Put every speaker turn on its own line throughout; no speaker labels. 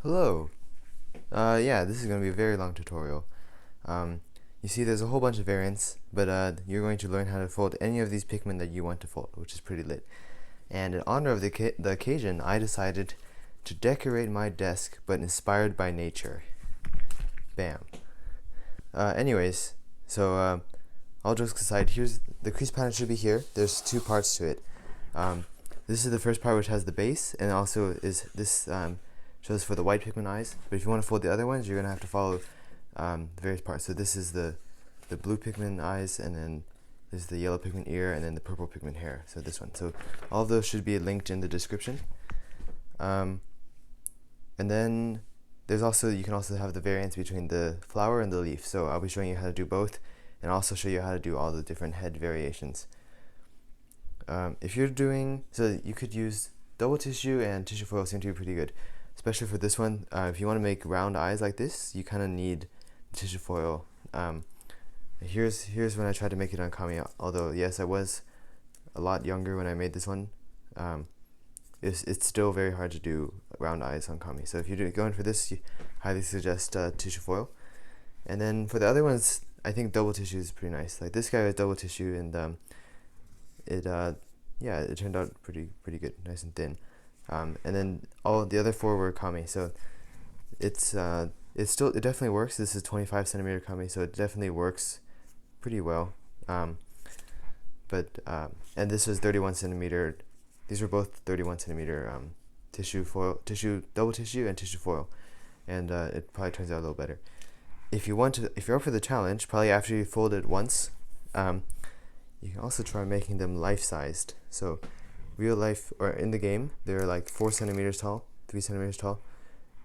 Hello. Yeah, this is going to be a very long tutorial. You see there's a whole bunch of variants, but you're going to learn how to fold any of these Pikmin that you want to fold, which is pretty lit. And in honor of the occasion, I decided to decorate my desk, but inspired by nature. Bam. Anyways, so all jokes aside, here's the crease pattern should be here. There's two parts to it. This is the first part, which has the base, and also is this shows for the white Pikmin eyes. But if you want to fold the other ones, you're gonna have to follow the various parts. So this is the blue Pikmin eyes, and then there's the yellow Pikmin ear, and then the purple Pikmin hair. So this one. So all of those should be linked in the description. And then there's also, you can also have the variants between the flower and the leaf. So I'll be showing you how to do both, and also show you how to do all the different head variations. If you're doing, so you could use double tissue and tissue foil seem to be pretty good, especially for this one. If you want to make round eyes like this, you kind of need tissue foil. Here's when I tried to make it on Kami, although yes, I was a lot younger when I made this one. It's still very hard to do round eyes on Kami. So if you're going for this, you highly suggest tissue foil. And then for the other ones, I think double tissue is pretty nice. Like this guy was double tissue, and yeah, it turned out pretty good, nice and thin. And then all the other four were Kami, so it definitely works. This is 25 centimeter Kami, so it definitely works pretty well. And this was 31 centimeter. These were both 31 centimeter double tissue and tissue foil, and it probably turns out a little better. If you're up for the challenge, probably after you fold it once, you can also try making them life-sized. So real life, or in the game, they're like 4 centimeters tall, 3 centimeters tall.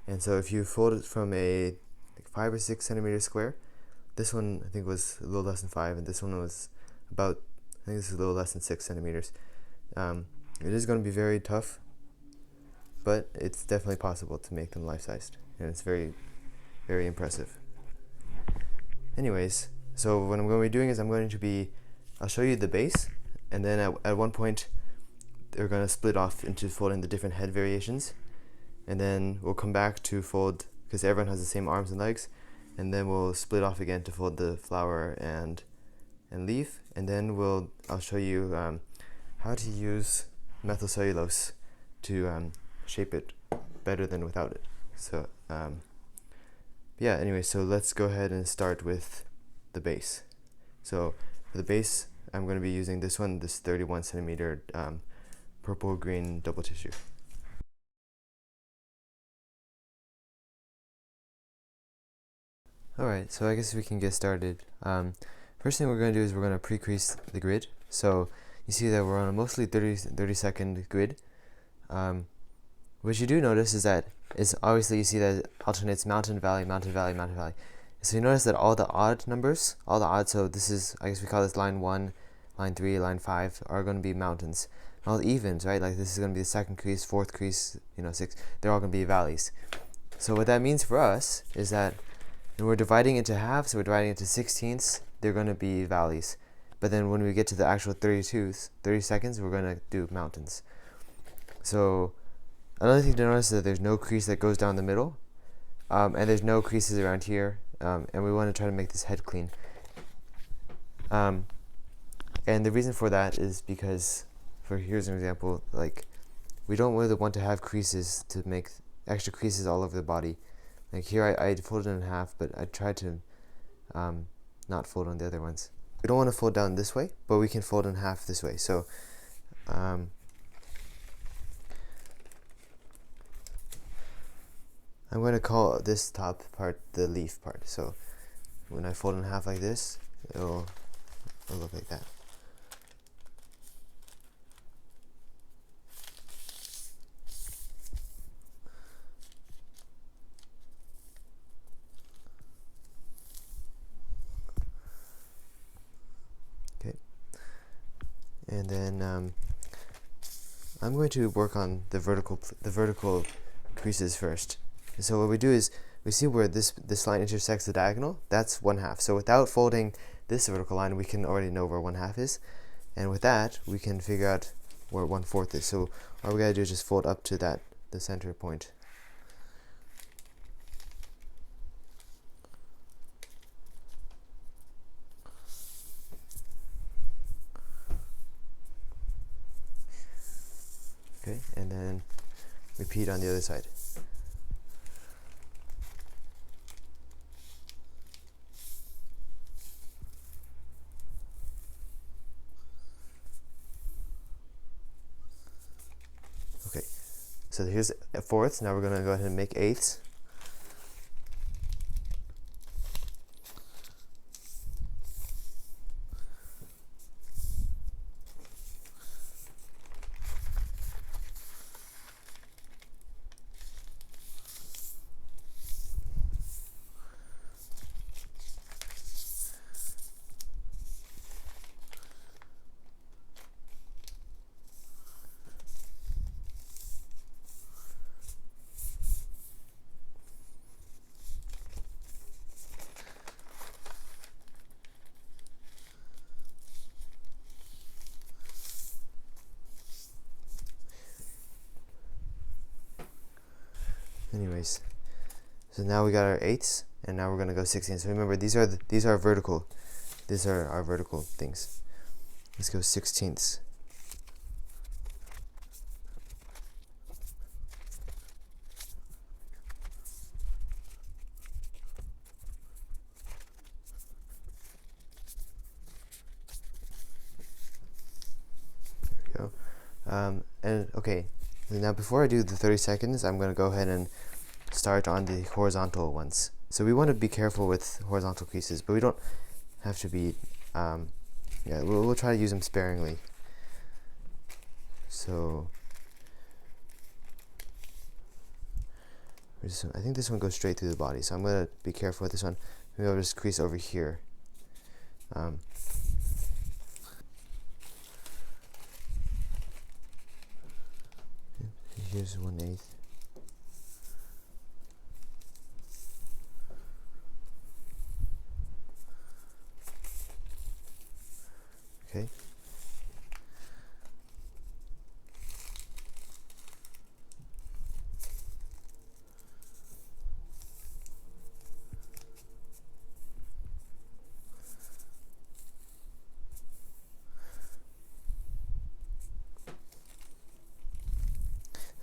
And so if you fold it from a 5 or 6 centimeter square, this one I think was a little less than 5, and this one was about, I think this is a little less than 6 centimeters. It is going to be very tough, but it's definitely possible to make them life-sized, and it's very, very impressive. Anyways, so what I'm going to be doing is I'll show you the base, and then at one point they're going to split off into folding the different head variations, and then we'll come back to fold, because everyone has the same arms and legs, and then we'll split off again to fold the flower and leaf, and then I'll show you how to use methyl cellulose to shape it better than without it. So yeah, anyway, so let's go ahead and start with the base. So for the base, I'm going to be using this one, this 31 centimeter purple green double tissue. Alright, so I guess we can get started. First thing we're going to do is we're going to pre-crease the grid. So you see that we're on a mostly 30 second grid. What you do notice is that obviously you see that it alternates mountain, valley, mountain, valley, mountain, valley. So you notice that all the odd numbers, so this is, I guess we call this line 1, line 3, line 5, are going to be mountains. And all the evens, right, like this is going to be the second crease, fourth crease, 6, they're all going to be valleys. So what that means for us is that when we're dividing into halves, so we're dividing into 16ths, they're going to be valleys. But then when we get to the actual 30 seconds, we're going to do mountains. So another thing to notice is that there's no crease that goes down the middle, and there's no creases around here, and we want to try to make this head clean. And the reason for that is because, here's an example, like we don't really want to have creases to make extra creases all over the body. Like here I folded it in half, but I tried to not fold on the other ones. We don't want to fold down this way, but we can fold in half this way. So I'm going to call this top part the leaf part. So when I fold in half like this, it'll look like that. Okay. And then I'm going to work on the vertical creases first. So what we do is we see where this line intersects the diagonal. That's 1/2. So without folding this vertical line, we can already know where 1/2 is, and with that we can figure out where 1/4 is. So all we gotta do is just fold up to the center point. Okay, and then repeat on the other side. Okay, so here's fourths. Now we're going to go ahead and make eighths. Anyways, so now we got our eighths, and now we're gonna go 16. So remember, these are vertical. These are our vertical things. Let's go 16ths. There we go. And okay, now before I do the 30 seconds, I'm gonna go ahead and start on the horizontal ones. So we want to be careful with horizontal creases, but we don't have to be, yeah, we'll try to use them sparingly. So, I think this one goes straight through the body, so I'm going to be careful with this one. Maybe I'll just crease over here. Here's 1/8. Okay.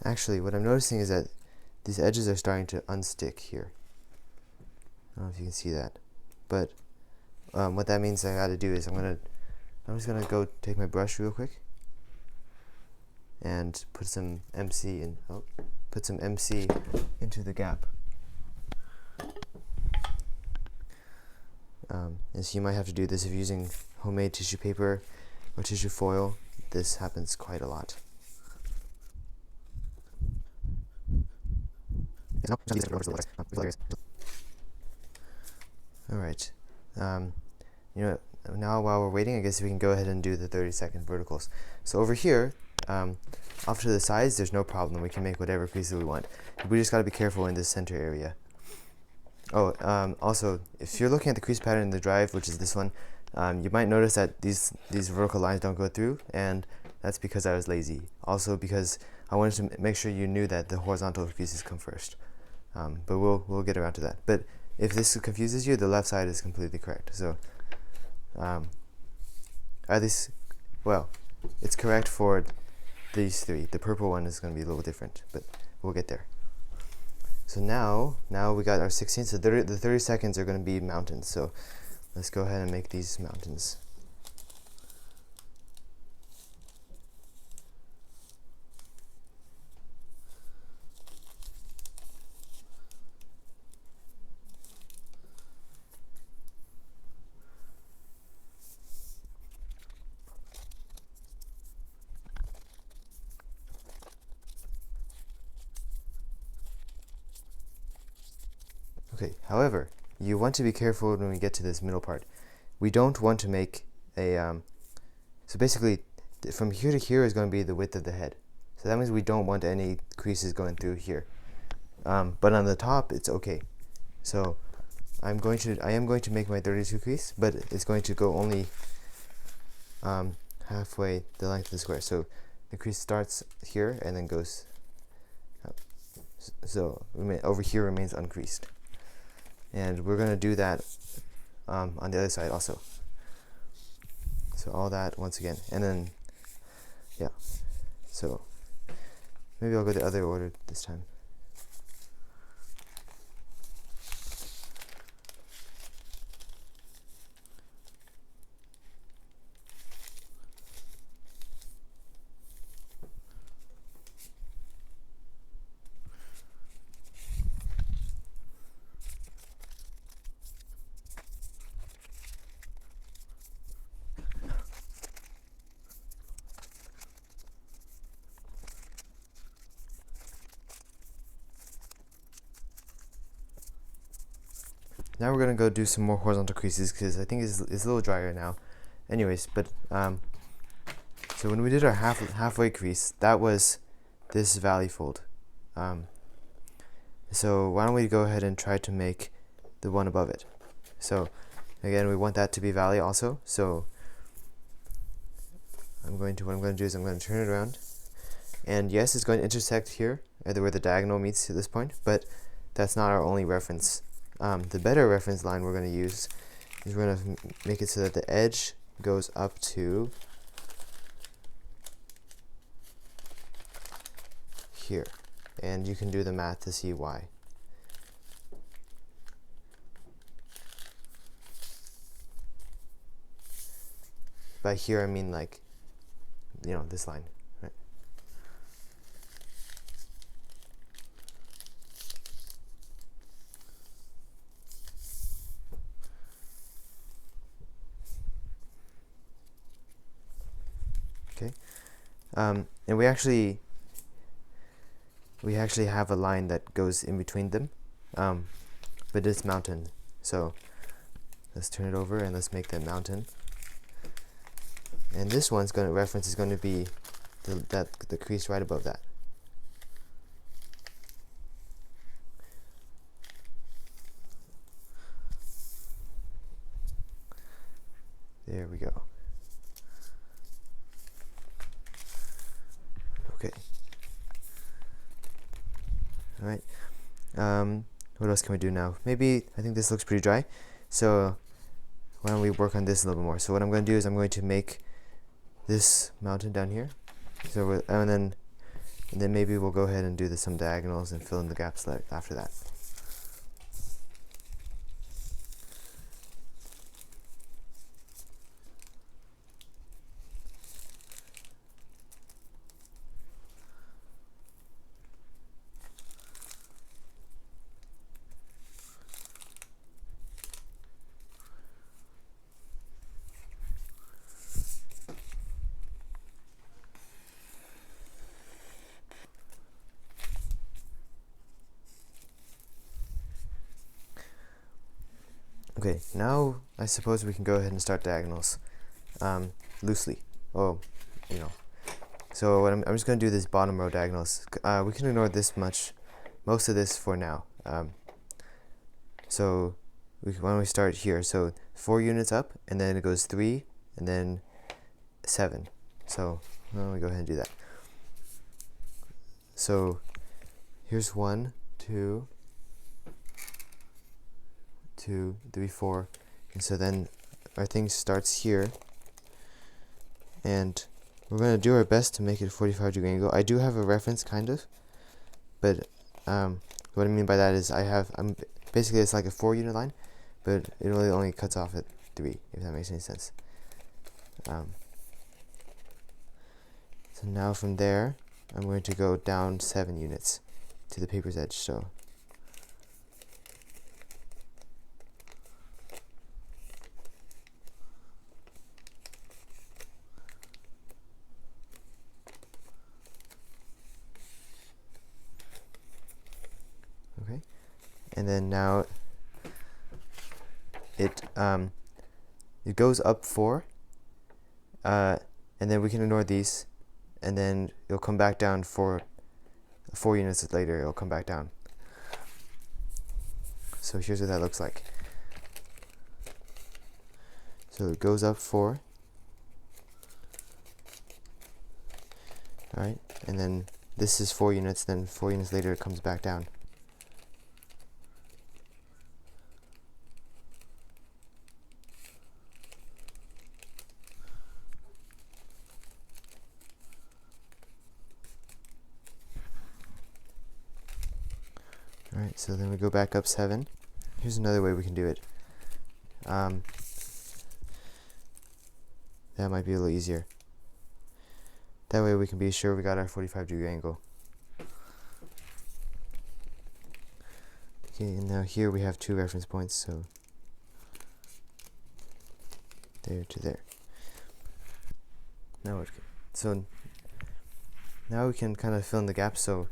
Actually, what I'm noticing is that these edges are starting to unstick here. I don't know if you can see that, but what that means I gotta do is I'm just gonna go take my brush real quick and put some MC in. Put some MC into the gap. And so you might have to do this if you're using homemade tissue paper or tissue foil. This happens quite a lot. Alright, you know, now while we're waiting, I guess we can go ahead and do the 30-second verticals. So over here, off to the sides, there's no problem. We can make whatever creases we want. We just got to be careful in this center area. Oh, also, if you're looking at the crease pattern in the drive, which is this one, you might notice that these vertical lines don't go through, and that's because I was lazy. Also because I wanted to make sure you knew that the horizontal creases come first. But we'll get around to that. But if this confuses you, the left side is completely correct. So, at least, well, it's correct for these three. The purple one is going to be a little different, but we'll get there. So now we got our 16. So the 30 seconds are going to be mountains. So let's go ahead and make these mountains. Okay, however, you want to be careful when we get to this middle part. We don't want to make a, so basically, from here to here is going to be the width of the head. So that means we don't want any creases going through here. But on the top, it's okay. So I am going to make my 32 crease, but it's going to go only halfway the length of the square. So the crease starts here and then goes up. So over here remains uncreased. And we're going to do that on the other side also. So all that once again. And then, yeah. So maybe I'll go the other order this time. Now we're gonna go do some more horizontal creases because I think it's a little drier now. Anyways, but so when we did our halfway crease, that was this valley fold. So why don't we go ahead and try to make the one above it. So again, we want that to be valley also. So what I'm going to do is I'm going to turn it around, and yes, it's going to intersect here, either where the diagonal meets to this point, but that's not our only reference. The better reference line we're going to use is we're going to make it so that the edge goes up to here, and you can do the math to see why. By here I mean, like, you know, this line, right? Okay, and we actually have a line that goes in between them, but it's mountain. So let's turn it over and let's make that mountain. And this one's reference is going to be the crease right above that. There we go. Okay. All right. What else can we do now? Maybe, I think this looks pretty dry, so why don't we work on this a little bit more? So what I'm going to do is I'm going to make this mountain down here. So and then maybe we'll go ahead and do some diagonals and fill in the gaps after that. Okay, now I suppose we can go ahead and start diagonals, loosely. Oh, you know. So I'm just going to do this bottom row diagonals. We can ignore most of this for now. So why don't we start here? So 4 units up, and then it goes 3, and then 7. So why don't we go ahead and do that? So here's 1, 2, 2, 3, 4, and so then our thing starts here, and we're going to do our best to make it a 45-degree angle. I do have a reference, kind of, but what I mean by that is I'm basically, it's like a 4-unit line, but it really only cuts off at 3, if that makes any sense. So now from there, I'm going to go down 7 units to the paper's edge. So okay, and then now it goes up 4, and then we can ignore these, and then it'll come back down 4 units later. It'll come back down. So here's what that looks like. So it goes up 4, all right, and then this is 4 units. Then 4 units later, it comes back down. Alright, so then we go back up 7. Here's another way we can do it. That might be a little easier. That way we can be sure we got our 45-degree angle. Okay, and now here we have 2 reference points, so there to there. Now we can kind of fill in the gaps. So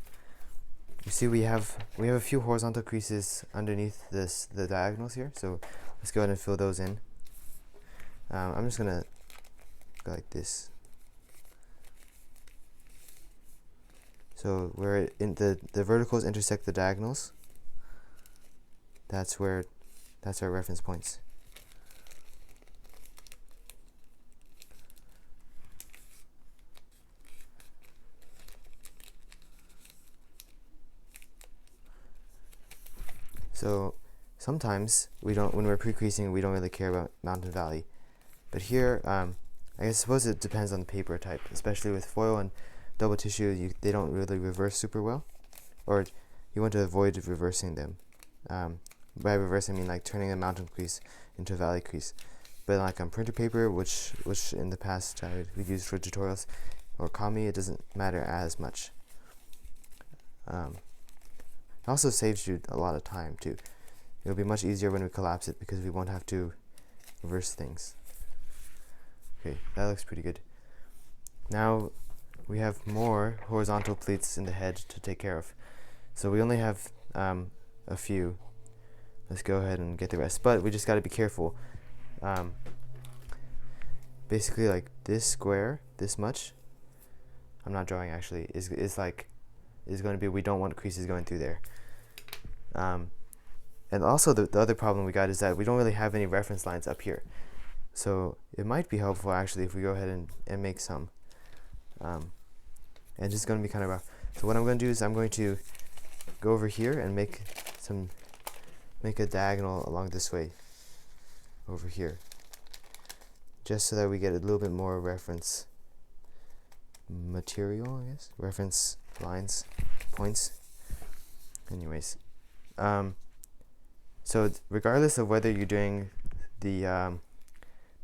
you see we have a few horizontal creases underneath the diagonals here. So let's go ahead and fill those in. I'm just gonna go like this. So where the verticals intersect the diagonals, that's our reference points. So sometimes when we're pre-creasing, we don't really care about mountain valley, but here I suppose it depends on the paper type, especially with foil and double tissue. They don't really reverse super well, or you want to avoid reversing them. By reversing I mean like turning a mountain crease into a valley crease. But like on printer paper, which in the past we've used for tutorials, or kami, it doesn't matter as much. It also saves you a lot of time too. It'll be much easier when we collapse it because we won't have to reverse things. Okay, that looks pretty good. Now we have more horizontal pleats in the head to take care of. So we only have a few. Let's go ahead and get the rest, but we just got to be careful. Basically, like this square, this much, I'm not drawing actually, is going to be, we don't want creases going through there. And also the other problem we got is that we don't really have any reference lines up here. So it might be helpful actually if we go ahead and make some. And it's just going to be kind of rough. So what I'm going to do is I'm going to go over here and make a diagonal along this way over here, just so that we get a little bit more reference material, I guess, reference lines, points. Anyways, so regardless of whether you're doing the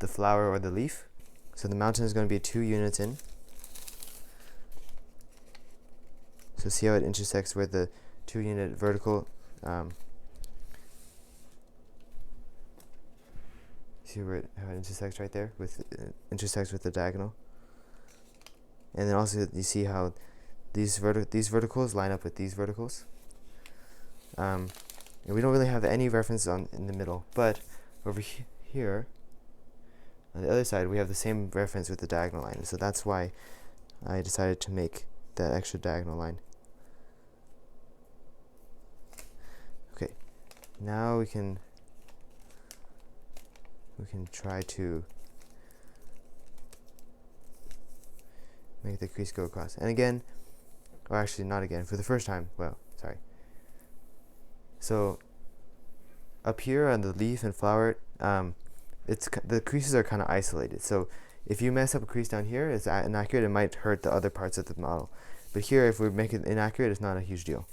flower or the leaf, so the mountain is going to be 2 units in. So see how it intersects with the 2-unit vertical. See how it intersects right there with intersects with the diagonal. And then also you see how these verticals line up with these verticals. And we don't really have any reference in the middle, but over here on the other side we have the same reference with the diagonal line. So that's why I decided to make that extra diagonal line. Okay, now we can try to make the crease go across. And again, or actually not again, for the first time, well, sorry. So up here on the leaf and flower, the creases are kind of isolated. So if you mess up a crease down here, it's inaccurate, it might hurt the other parts of the model. But here, if we make it inaccurate, it's not a huge deal.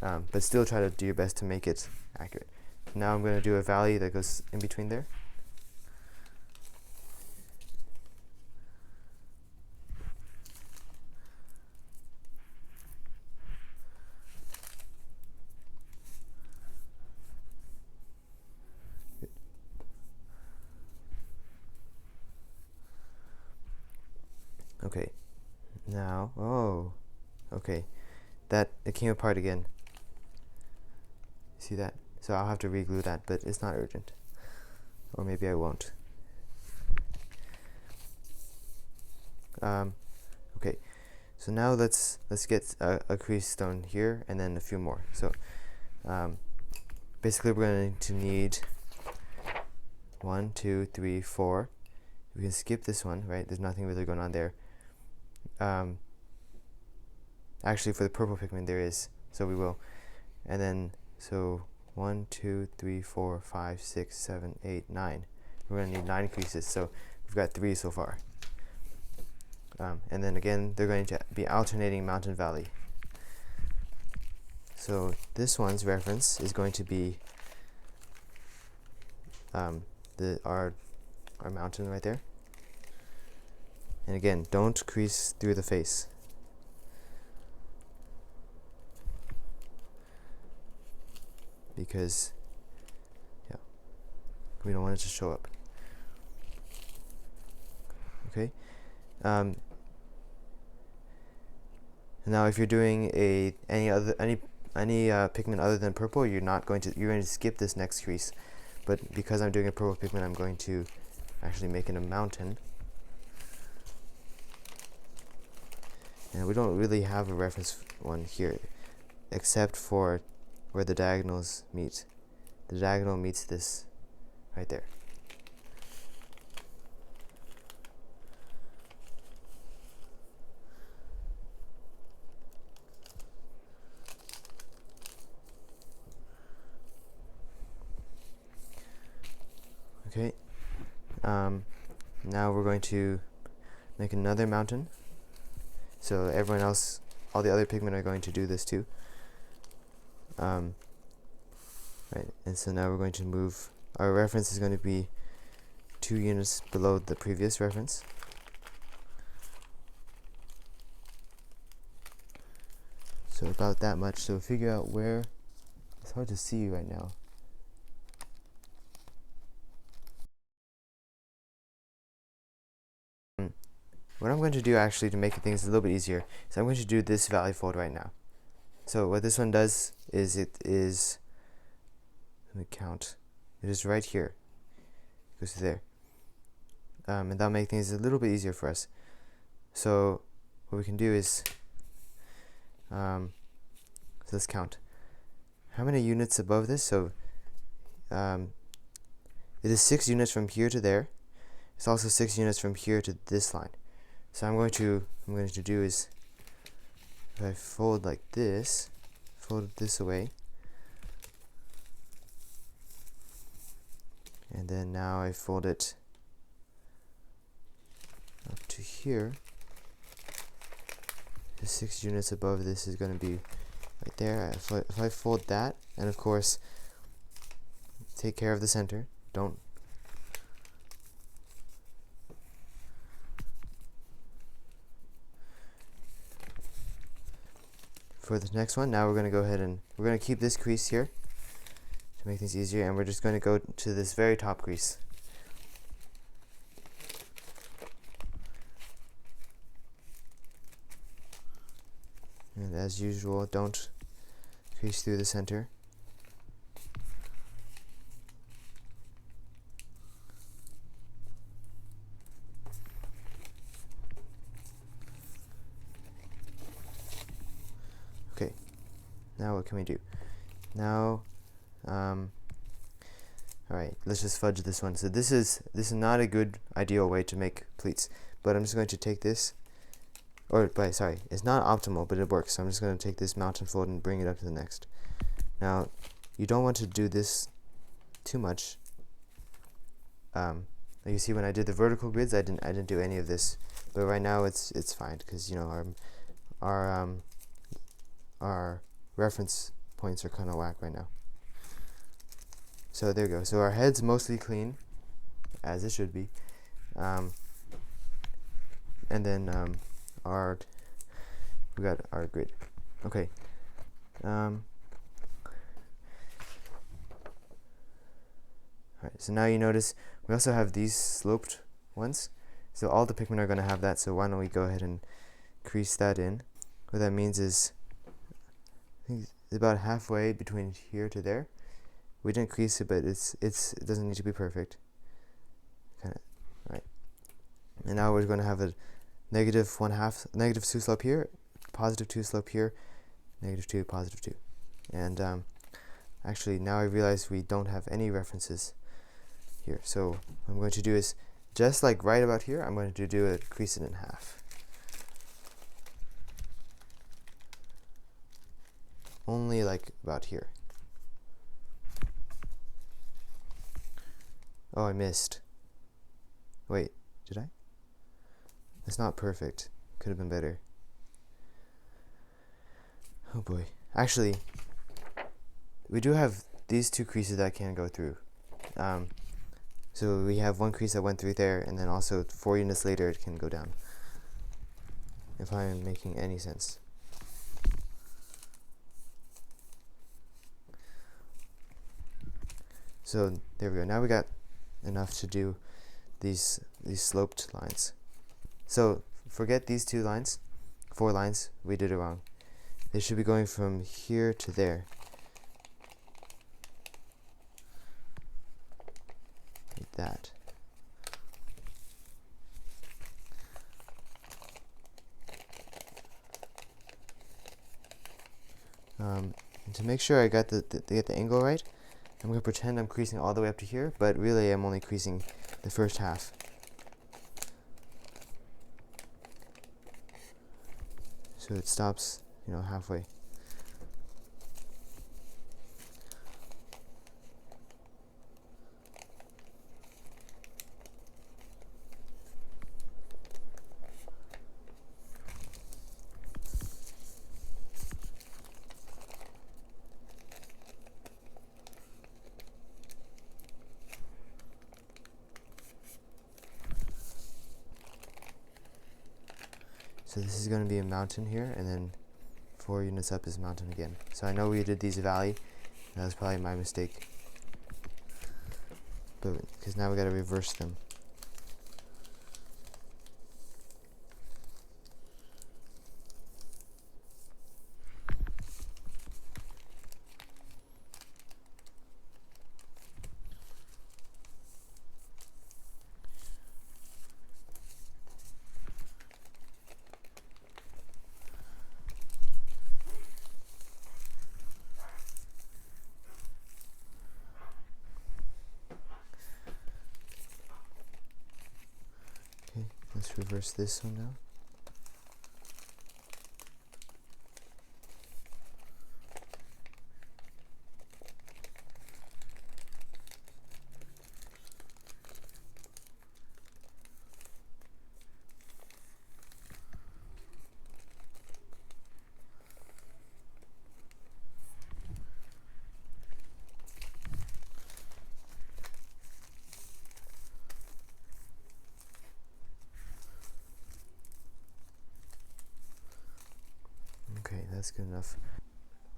But still try to do your best to make it accurate. Now I'm going to do a valley that goes in between there. Okay, now, okay, it came apart again. See that? So I'll have to re-glue that, but it's not urgent. Or maybe I won't. Okay, so now let's get a crease stone here and then a few more. So basically we're going to need 1, 2, 3, 4. We can skip this one, right? There's nothing really going on there. Actually, for the purple Pikmin there is, so we will. And then, so 1, 2, 3, 4, 5, 6, 7, 8, 9. We're going to need 9 creases, so we've got 3 so far. And then again, they're going to be alternating mountain valley. So this one's reference is going to be our mountain right there. And again, don't crease through the face. Because we don't want it to show up. Okay. Now if you're doing any pigment other than purple, you're going to skip this next crease. But because I'm doing a purple pigment, I'm going to actually make it a mountain. And we don't really have a reference one here, except for where the diagonals meet. The diagonal meets this right there. Okay. Now we're going to make another mountain. So everyone else, all the other pigment are going to do this too. Right, and so now we're going to move. Our reference is going to be 2 units below the previous reference. So about that much. So figure out where. It's hard to see right now. What I'm going to do actually to make things a little bit easier is I'm going to do this valley fold right now. So what this one does is let me count. It is right here. It goes there. And that'll make things a little bit easier for us. So what we can do is, so let's count. How many units above this? So it is 6 units from here to there. It's also 6 units from here to this line. So I'm going to do is, if I fold like this, fold this away, and then now I fold it up to here. The 6 units above this is going to be right there. If I fold that, and of course, take care of the center. Don't. For the next one, now we're going to go ahead and we're going to keep this crease here to make things easier, and we're just going to go to this very top crease. And as usual, don't crease through the center. Okay, now what can we do? Now, alright, let's just fudge this one. So this is not a good ideal way to make pleats, but I'm just going to take this, sorry, it's not optimal, but it works. So I'm just going to take this mountain fold and bring it up to the next. Now, you don't want to do this too much. You see, when I did the vertical grids, I didn't do any of this, but right now it's fine because you know our reference points are kind of whack right now. So there we go. So our head's mostly clean, as it should be, and then we got our grid. Okay. Alright, so now you notice we also have these sloped ones. So all the pigment are going to have that. So why don't we go ahead and crease that in? What that means is, I think it's about halfway between here to there. We didn't crease it, but it doesn't need to be perfect. Kind of, right. And now we're going to have a -1/2 slope here, +2 slope here, -2, +2. And actually now I realize we don't have any references here. So what I'm going to do is, just like right about here, I'm going to do a crease it in half. Only like about here. Oh, I missed. Wait, did I? It's not perfect. Could have been better. Oh boy. Actually, we do have these two creases that can go through. So we have one crease that went through there, and then also 4 units later it can go down. If I'm making any sense. So there we go. Now we got enough to do these sloped lines. So forget these 2 lines, 4 lines. We did it wrong. They should be going from here to there. Like that. And to make sure I got the angle right, I'm going to pretend I'm creasing all the way up to here, but really I'm only creasing the first half. So it stops, halfway. So this is going to be a mountain here, and then 4 units up is mountain again. So I know we did these valley. That was probably my mistake. But because now we got to reverse them. Okay, let's reverse this one now. Okay, that's good enough.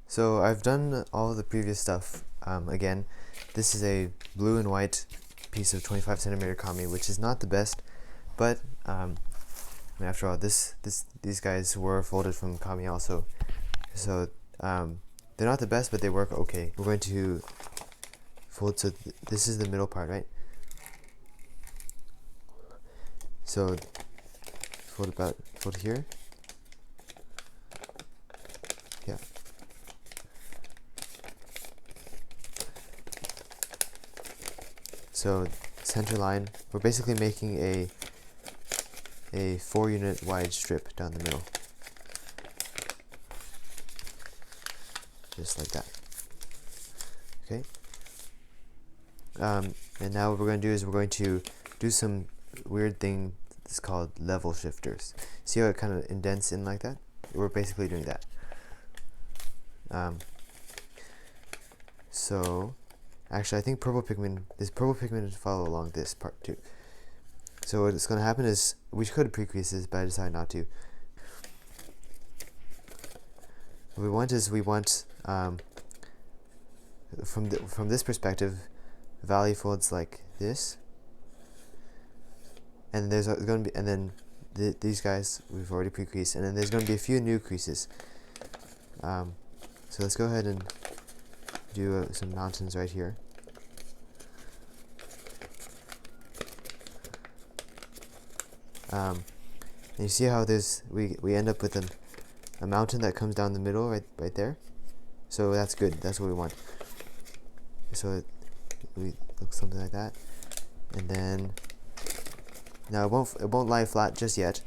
So I've done all of the previous stuff. Again, this is a blue and white piece of 25 centimeter kami, which is not the best, but after all, these guys were folded from kami also, so they're not the best, but they work okay. We're going to fold. So this is the middle part, right? So fold here. Yeah. So center line, we're basically making a 4 unit wide strip down the middle. Just like that. Okay. And now what we're going to do is we're going to do some weird thing that's called level shifters. See how it kind of indents in like that? We're basically doing that. So actually I think this purple pigment to follow along this part too. So what's going to happen is we could pre-crease this, but I decided not to. What we want from this perspective, valley folds like this, and there's going to be, and then these guys we've already pre-creased, and then there's going to be a few new creases. So let's go ahead and do some mountains right here. And you see how we end up with a mountain that comes down the middle right there. So that's good. That's what we want. So we look something like that, and then now it won't lie flat just yet,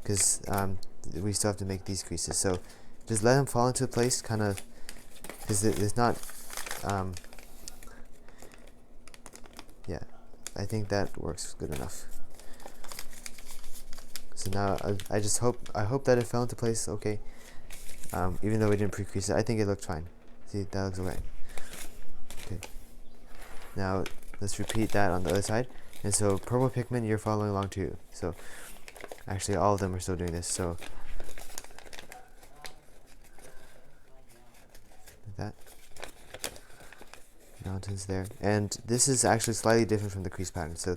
because we still have to make these creases. So just let them fall into place, kind of, because it's not. Yeah, I think that works good enough. So now I hope that it fell into place okay. Even though we didn't pre-crease it, I think it looked fine. See, that looks okay. Okay. Now let's repeat that on the other side. And so purple Pikmin, you're following along too. So actually all of them are still doing this. So like that. Mountains there. And this is actually slightly different from the crease pattern. So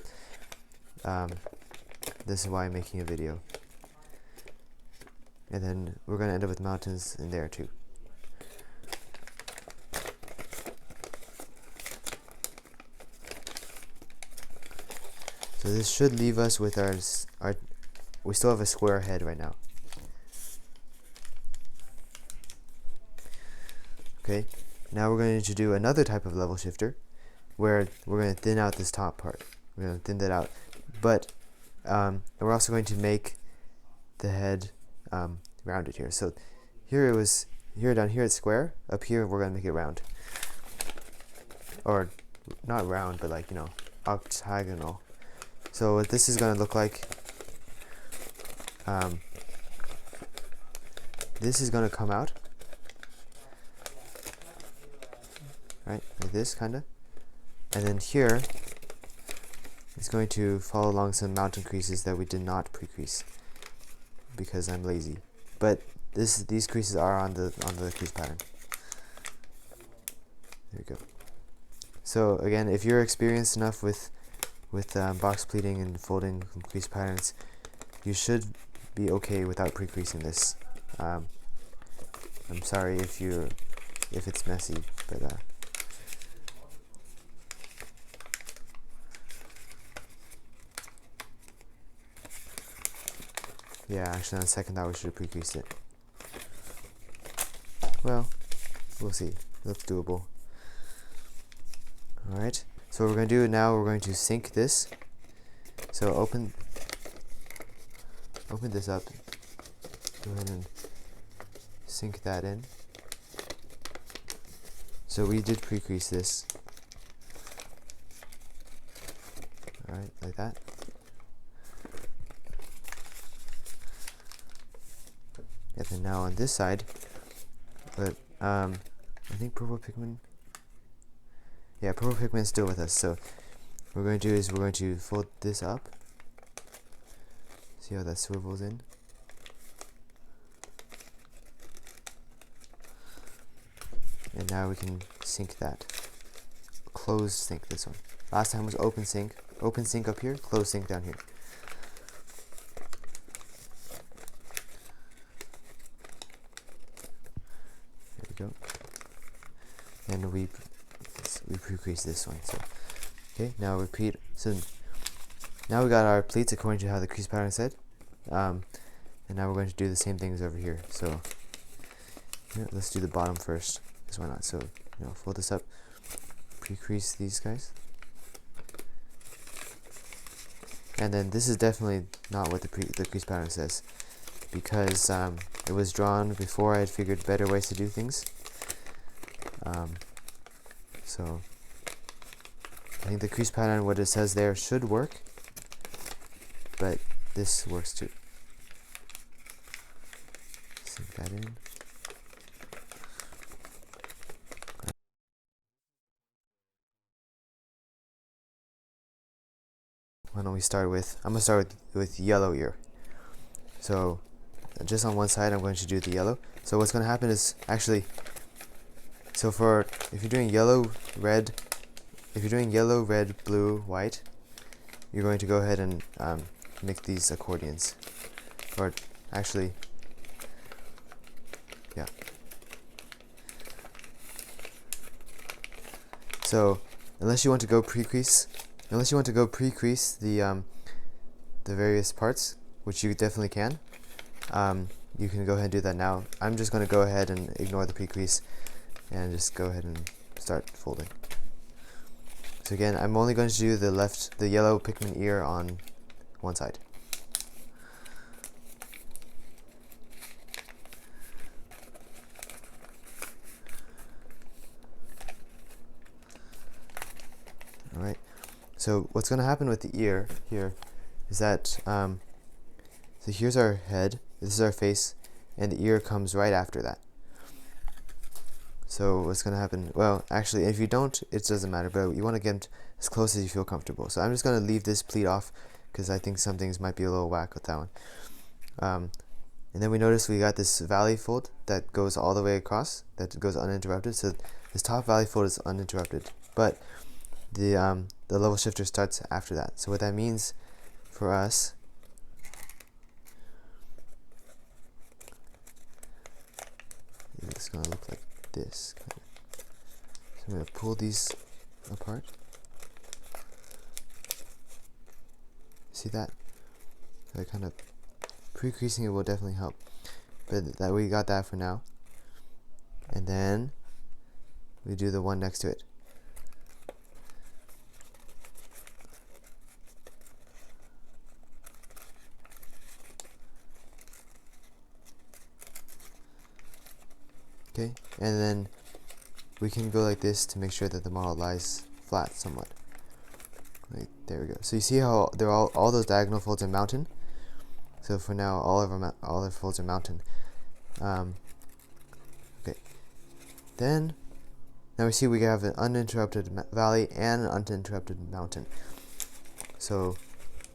this is why I'm making a video. And then we're going to end up with mountains in there too. So this should leave us with our we still have a square head right now. Okay, now we're going to do another type of level shifter where we're going to thin out this top part. We're going to thin that out. But we're also going to make the head rounded here. So here down here it's square. Up here we're going to make it round. Or not round, but like, you know, octagonal. So what this is going to look like, this is going to come out, right, like this kind of, and then here it's going to follow along some mountain creases that we did not pre-crease because I'm lazy. But these creases are on the crease pattern. There we go. So again, if you're experienced enough with box pleating and folding crease patterns, you should be okay without pre-creasing this. I'm sorry if it's messy, but yeah, actually on second thought we should have pre-creased it. Well, we'll see. Looks doable. Alright, so what we're going to do now, we're going to sync this. So open this up. Go ahead and sync that in. So we did pre-crease this. Alright, like that. And then now on this side, but I think purple Pikmin. Yeah, purple Pikmin is still with us. So what we're going to do is we're going to fold this up. See how that swivels in? And now we can sync that. Close sync this one. Last time was open sync. Open sync up here, close sync down here. There we go. And we pre-crease this one. So okay, now repeat. So now we got our pleats according to how the crease pattern said. And now we're going to do the same things over here. So yeah, let's do the bottom first. Because why not? So, you know, fold this up, pre-crease these guys. And then this is definitely not what the crease pattern says, because it was drawn before I had figured better ways to do things. So I think the crease pattern, what it says there, should work, but this works too. Sync that in. Why don't we start with, I'm going to start with yellow ear. So just on one side I'm going to do the yellow. So what's going to happen is, actually, so if you're doing yellow, red, blue, white, you're going to go ahead and make these accordions. Or actually, yeah. So unless you want to go pre-crease the various parts, which you definitely can, you can go ahead and do that now. I'm just going to go ahead and ignore the pre-crease and just go ahead and start folding. So again, I'm only going to do the yellow Pikmin ear on one side. Alright, so what's going to happen with the ear here is that, so here's our head, this is our face, and the ear comes right after that. So what's going to happen, well, actually, if you don't, it doesn't matter, but you want to get as close as you feel comfortable. So I'm just going to leave this pleat off because I think some things might be a little whack with that one. And then we notice we got this valley fold that goes all the way across, that goes uninterrupted. So this top valley fold is uninterrupted, but the level shifter starts after that. So what that means for us is it's going to look like this. So I'm going to pull these apart. See that? So kind of pre-creasing it will definitely help. But that we got that for now. And then we do the one next to it. Okay, and then we can go like this to make sure that the model lies flat somewhat. Right, there we go. So you see how they're all those diagonal folds are mountain. So for now, all our folds are mountain. Okay. Then now we see we have an uninterrupted valley and an uninterrupted mountain. So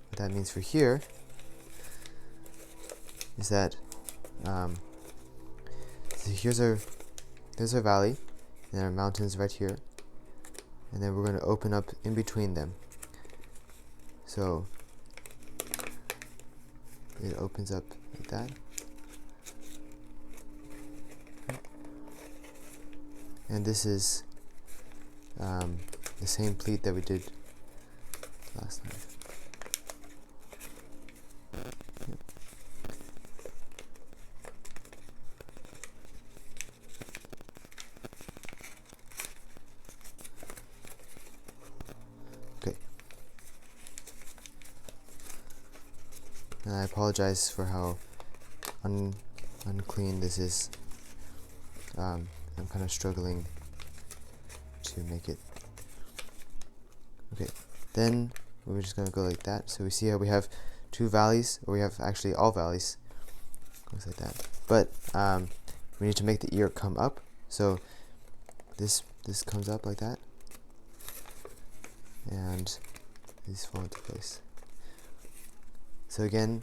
what that means for here is that so there's our valley, and our mountains right here, and then we're going to open up in between them. So it opens up like that. And this is the same pleat that we did last time. Yep. Okay. And I apologize for how unclean this is. I'm kind of struggling to make it. Okay, then we're just going to go like that. So we see how we have two valleys, or we have actually all valleys. Goes like that. But we need to make the ear come up. So this comes up like that, and these fall into place. So again,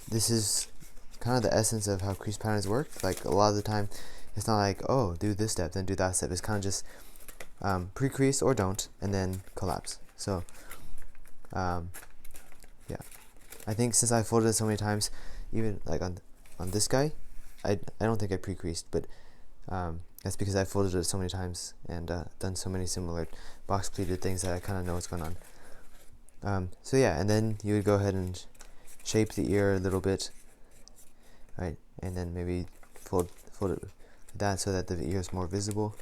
this is kind of the essence of how crease patterns work. Like a lot of the time, it's not like, oh, do this step, then do that step. It's kind of just pre-crease or don't, and then collapse. So yeah, I think since I folded it so many times, even like on this guy, I don't think I pre-creased, but that's because I folded it so many times and done so many similar box pleated things that I kind of know what's going on. So yeah, and then you would go ahead and shape the ear a little bit, right, and then maybe fold it like that so that the ear is more visible.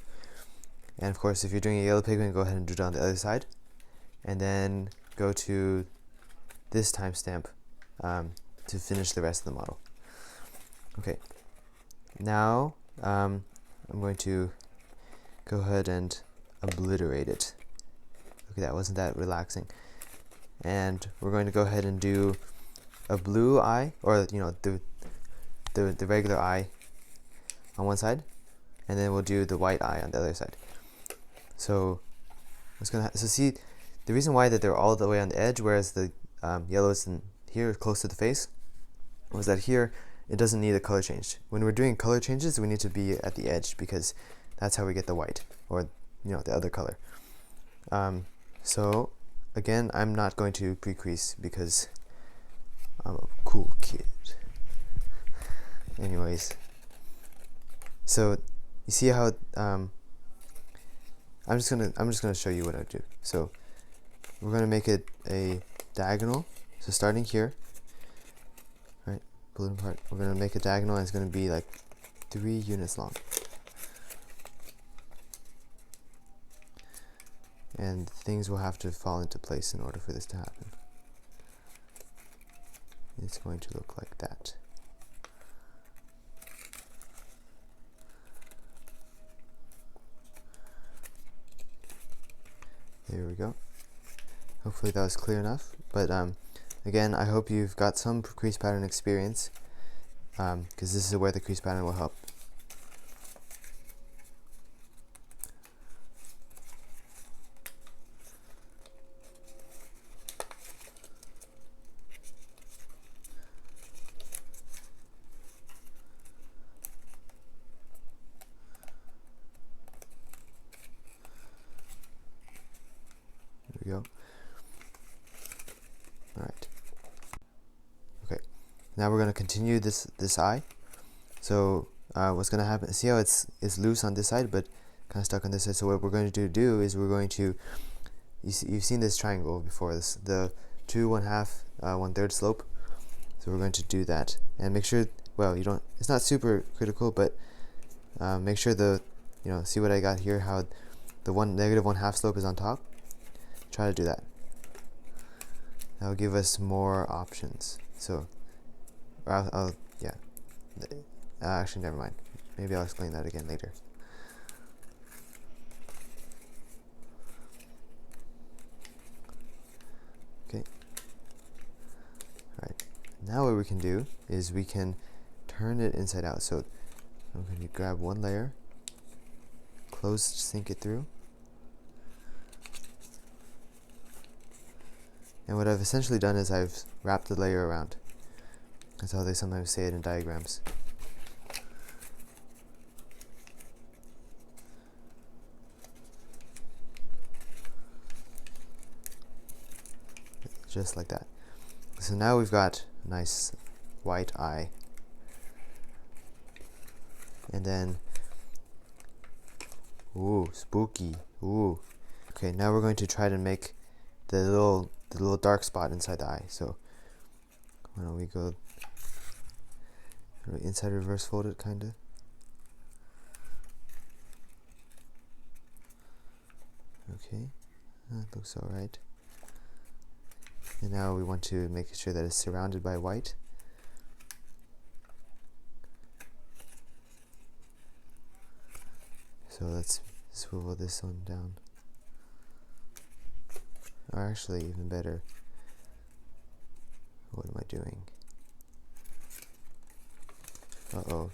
And of course, if you're doing a yellow pigment, go ahead and do it on the other side, and then go to this timestamp to finish the rest of the model. Okay, now I'm going to go ahead and obliterate it. Okay, that wasn't that relaxing. And we're going to go ahead and do a blue eye, or the regular eye on one side, and then we'll do the white eye on the other side. So what's gonna so see the reason why that they're all the way on the edge, whereas the yellow is in here close to the face, was that here it doesn't need a color change. When we're doing color changes, we need to be at the edge because that's how we get the white, or the other color. So again, I'm not going to pre-crease because I'm a cool kid. Anyways, so you see how I'm just gonna show you what I do. So we're gonna make it a diagonal. So starting here, right, pull it apart. We're gonna make a diagonal, and it's gonna be like 3 units long. And things will have to fall into place in order for this to happen. It's going to look like that. There we go. Hopefully that was clear enough. But again, I hope you've got some crease pattern experience, because this is where the crease pattern will help. Now we're going to continue this eye. So what's going to happen, see how it's loose on this side but kind of stuck on this side. So what we're going to do is we're going to, you've seen this triangle before, the 2 1/2 1/3 slope. So we're going to do that and make sure, well, you don't, it's not super critical, but make sure see what I got here, how the negative 1/2 slope is on top. Try to do that. That'll give us more options. So yeah, actually never mind, maybe I'll explain that again later. Okay, alright, now what we can do is we can turn it inside out. So I'm going to grab one layer, sink it through, and what I've essentially done is I've wrapped the layer around. That's how they sometimes say it in diagrams. Just like that. So now we've got a nice white eye. And then, ooh, spooky. Ooh. Okay, now we're going to try to make the little dark spot inside the eye. So why don't we go inside reverse fold it, kinda. Okay, that looks alright. And now we want to make sure that it's surrounded by white. So let's swivel this one down. Or actually, even better, what am I doing? Uh-oh.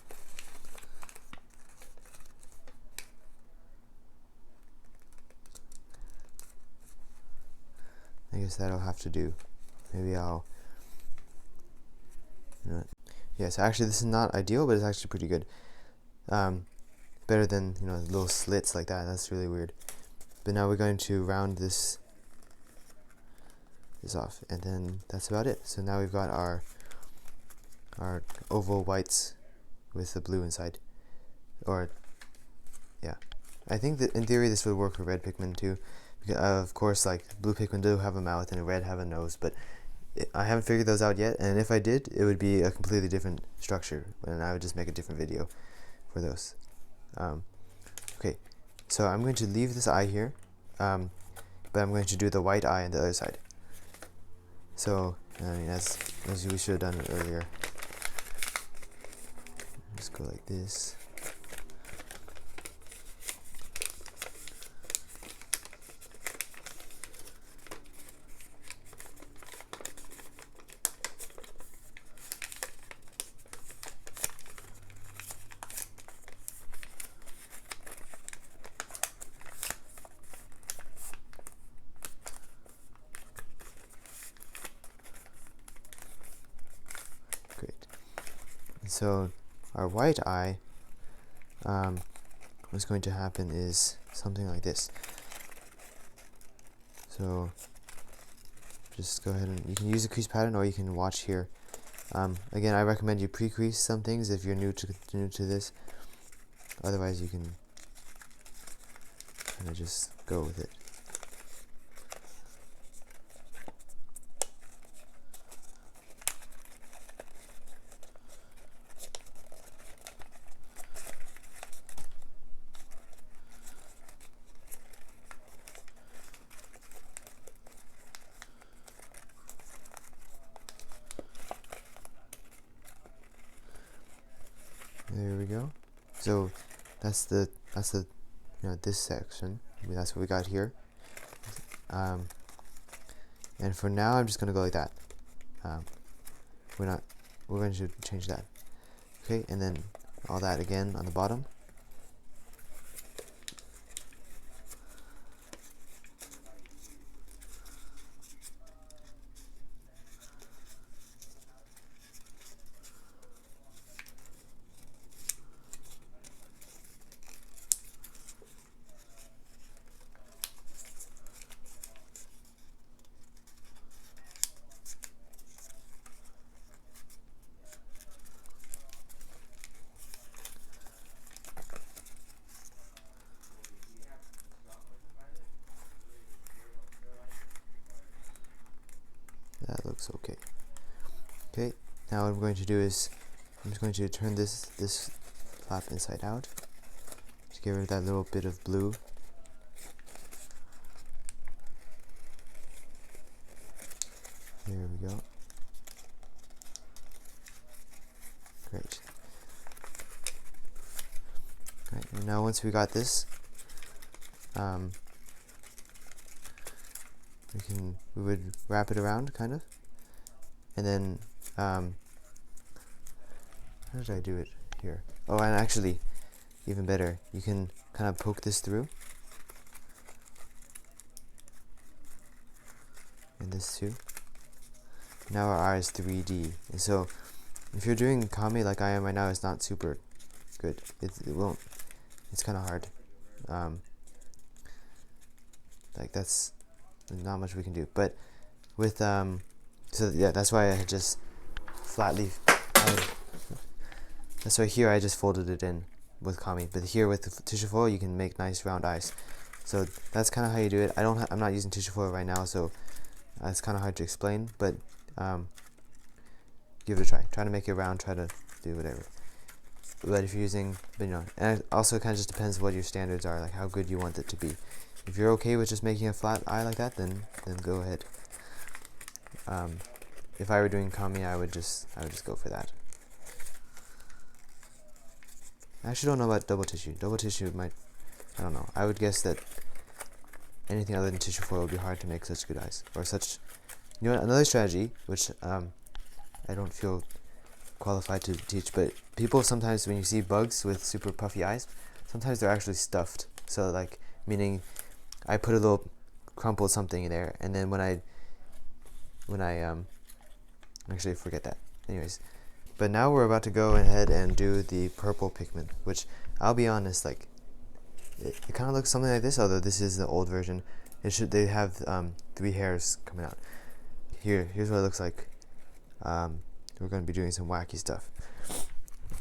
I guess that'll have to do. Maybe I'll, yes, actually this is not ideal, but it's actually pretty good. Better than, little slits like that. That's really weird. But now we're going to round this off, and then that's about it. So now we've got our oval whites with the blue inside. Or, yeah. I think that in theory this would work for red Pikmin too. Of course, like, blue Pikmin do have a mouth and red have a nose, but I haven't figured those out yet, and if I did, it would be a completely different structure, and I would just make a different video for those. Okay, so I'm going to leave this eye here, but I'm going to do the white eye on the other side. So, as we should have done it earlier. Just go like this. So our white eye, what's going to happen is something like this. So just go ahead and you can use a crease pattern, or you can watch here. Again, I recommend you pre-crease some things if you're new to this. Otherwise, you can kind of just go with it. There we go. So that's the this section. That's what we got here. And for now, I'm just gonna go like that. We're going to change that. Okay, and then all that again on the bottom. looks okay. Okay, now what I'm going to do is I'm just going to turn this flap inside out to get rid of that little bit of blue. There we go. Great. Right, and now once we got this, we would wrap it around kind of, and then how did I do it here? Oh, and actually, even better, you can kind of poke this through, and this too. Now our eye is 3D, and so if you're doing kami like I am right now, it's not super good. It won't. It's kind of hard. Like that's not much we can do. But with so yeah, that's why I just flatly. That's why here I just folded it in with kami. But here with the tissue foil, you can make nice round eyes. So that's kind of how you do it. I'm not using tissue foil right now, so it's kind of hard to explain. But give it a try. Try to make it round. Try to do whatever. But if you're using, but, you know, and it also kind of just depends what your standards are, like how good you want it to be. If you're okay with just making a flat eye like that, then go ahead. If I were doing kami, I would just go for that. I actually don't know about double tissue. Double tissue might, I don't know. I would guess that anything other than tissue foil would be hard to make such good eyes, or such. You know, another strategy, which I don't feel qualified to teach, but people sometimes, when you see bugs with super puffy eyes, sometimes they're actually stuffed. So like, meaning I put a little crumpled something in there, and then when I actually forget that. Anyways, but now we're about to go ahead and do the purple Pikmin, which I'll be honest, like it kind of looks something like this, although this is the old version. They have 3 hairs coming out. Here's what it looks like. We're going to be doing some wacky stuff,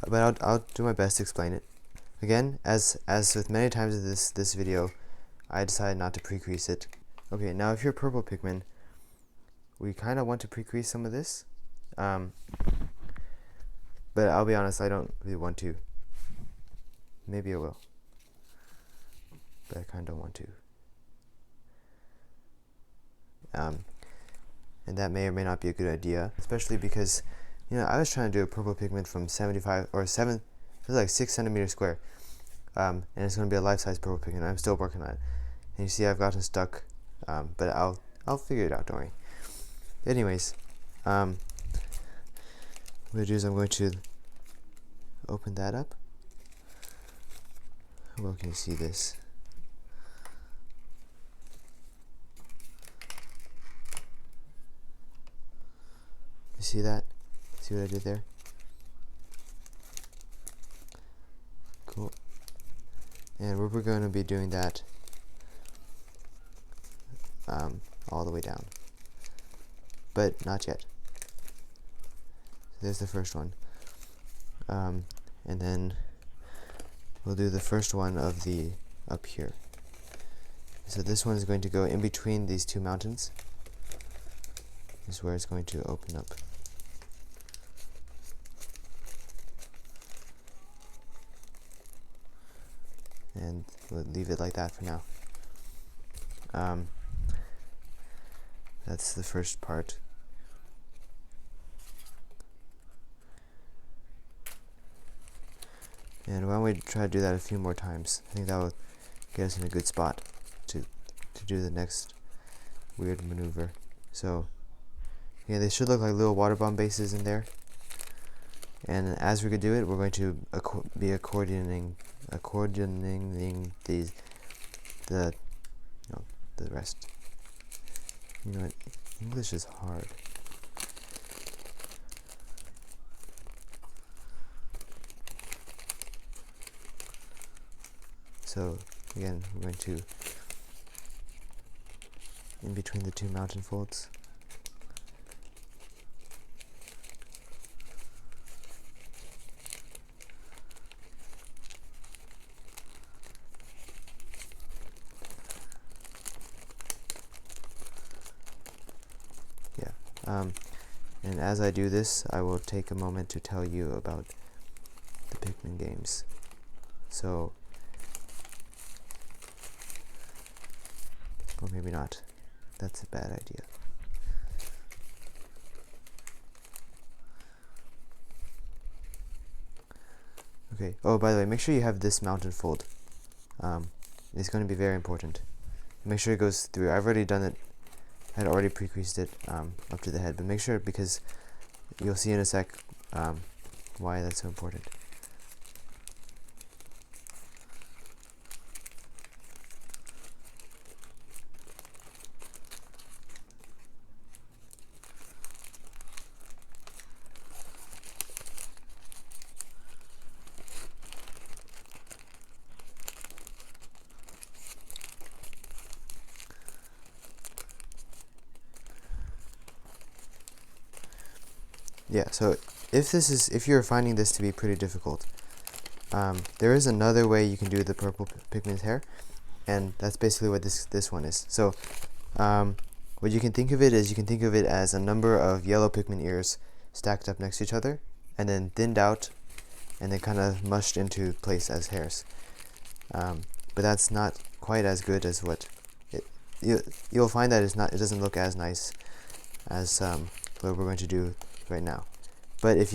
but I'll do my best to explain it. Again, as with many times in this video, I decided not to pre-crease it. Okay, now if you're purple Pikmin, we kind of want to pre-crease some of this, but I'll be honest, I don't really want to. Maybe I will, but I kind of don't want to. And that may or may not be a good idea, especially because, you know, I was trying to do a purple Pikmin from 75 or 7, it was like 6 centimeters square, and it's going to be a life-size purple Pikmin. I'm still working on it, and you see I've gotten stuck, but I'll figure it out. Don't worry. Anyways, what I'm going to do is I'm going to open that up. How well can you see this? You see that? See what I did there? Cool. And we're going to be doing that all the way down, but not yet. So there's the first one, and then we'll do the first one of the up here. So this one is going to go in between these 2 mountains. This is where it's going to open up. And we'll leave it like that for now. That's the first part. And why don't we try to do that a few more times? I think that will get us in a good spot to do the next weird maneuver. So yeah, they should look like little water bomb bases in there. And as we could do it, we're going to be accordioning the rest. You know what? English is hard. So again, we're going to in between the 2 mountain folds. And as I do this, I will take a moment to tell you about the Pikmin games. So, or maybe not. That's a bad idea. Okay, oh, by the way, make sure you have this mounted fold. It's going to be very important. Make sure it goes through. I've already done it. I had already pre-creased it up to the head, but make sure, because you'll see in a sec why that's so important. Yeah, so if you're finding this to be pretty difficult, there is another way you can do the purple Pikmin's hair, and that's basically what this one is. So, what you can think of it is, you can think of it as a number of yellow Pikmin ears stacked up next to each other, and then thinned out, and then kind of mushed into place as hairs. But that's not quite as good as what you'll find that it doesn't look as nice as what we're going to do right now. But if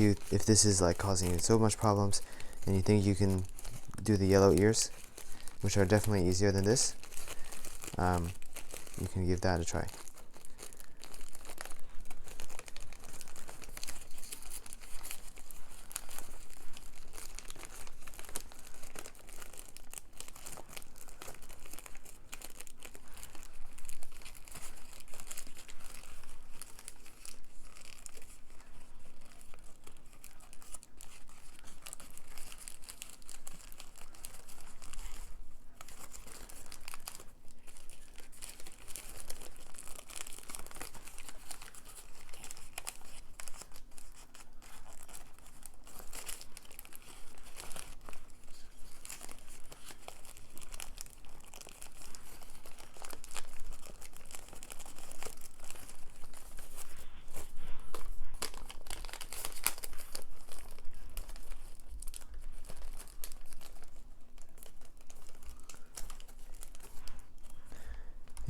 this is like causing you so much problems, and you think you can do the yellow ears, which are definitely easier than this, you can give that a try.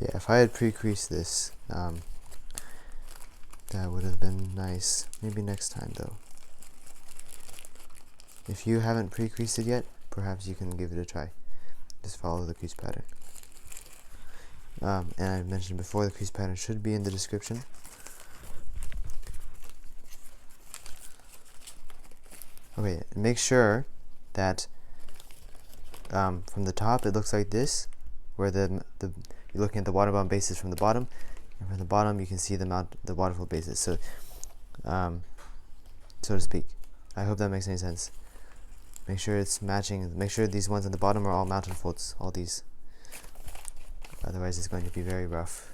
Yeah, if I had pre-creased this, that would have been nice. Maybe next time, though. If you haven't pre-creased it yet, perhaps you can give it a try. Just follow the crease pattern. And I mentioned before, the crease pattern should be in the description. Okay, make sure that from the top it looks like this, where you're looking at the water bomb bases from the bottom, and from the bottom you can see the waterfall bases. So, so to speak. I hope that makes any sense. Make sure it's matching. Make sure these ones on the bottom are all mounted folds. All these. Otherwise, it's going to be very rough.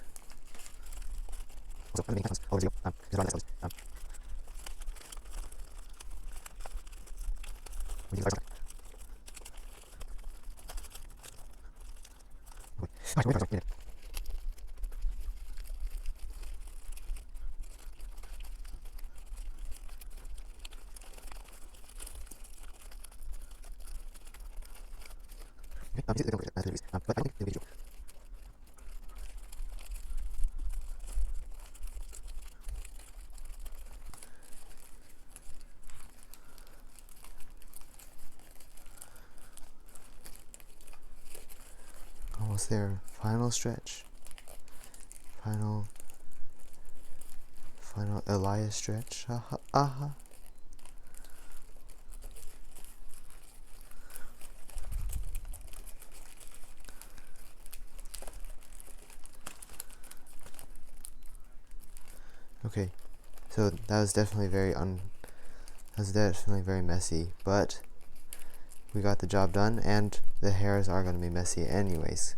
Almost there. Final stretch. Final Elias stretch. Aha. Aha. Okay, so that was definitely very messy, but we got the job done, and the hairs are going to be messy anyways.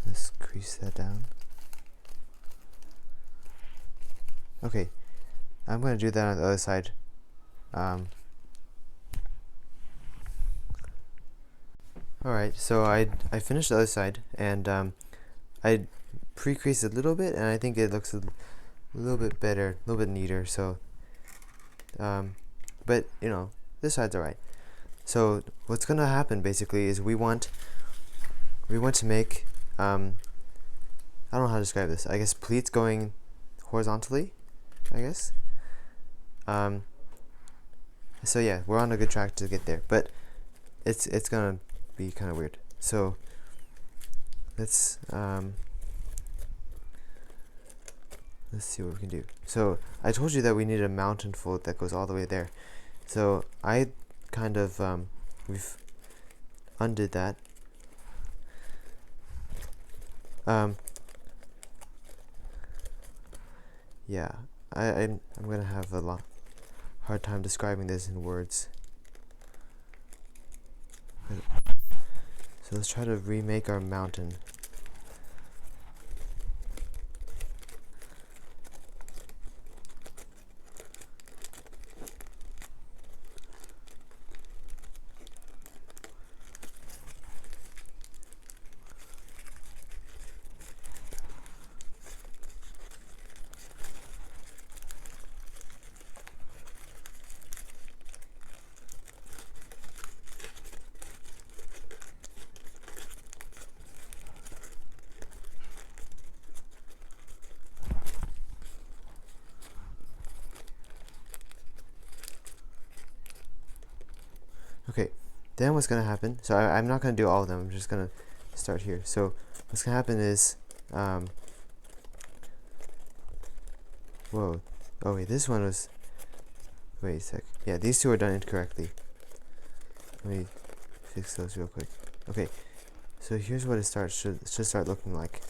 Let's crease that down. Okay, I'm going to do that on the other side. Alright, so I finished the other side, and I pre-creased a little bit, and I think it looks a little bit better, a little bit neater. So, but you know, this side's alright. So what's gonna happen basically is we want to make I don't know how to describe this. I guess pleats going horizontally, I guess. So yeah, we're on a good track to get there, but it's gonna be kind of weird. So let's see what we can do. So I told you that we need a mountain fold that goes all the way there. So I kind of we've undid that. Yeah, I'm gonna have a hard time describing this in words. So let's try to remake our mountain. Okay, then what's gonna happen, so I'm not gonna do all of them, I'm just gonna start here. So what's gonna happen is, whoa, oh wait, this one was, wait a sec, yeah, these two are done incorrectly. Let me fix those real quick. Okay, so here's what it should start looking like.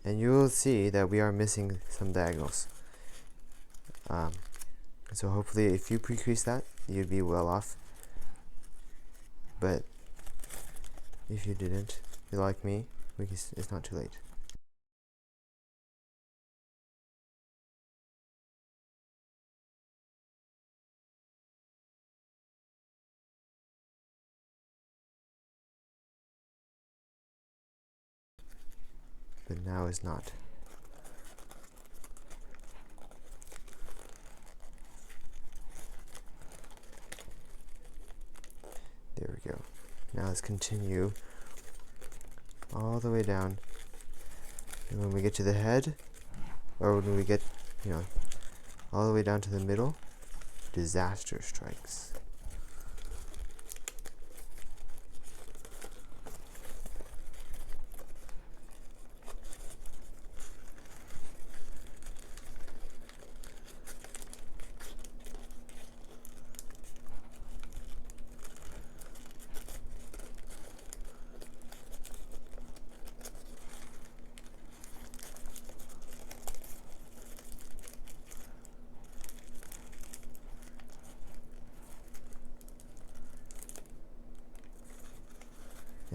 And you will see that we are missing some diagonals. So hopefully if you pre-crease that, you'd be well off. But if you didn't, you're like me, it's not too late. But now is not. There we go. Now let's continue all the way down. And when we get to the head, or when we get, you know, all the way down to the middle, disaster strikes.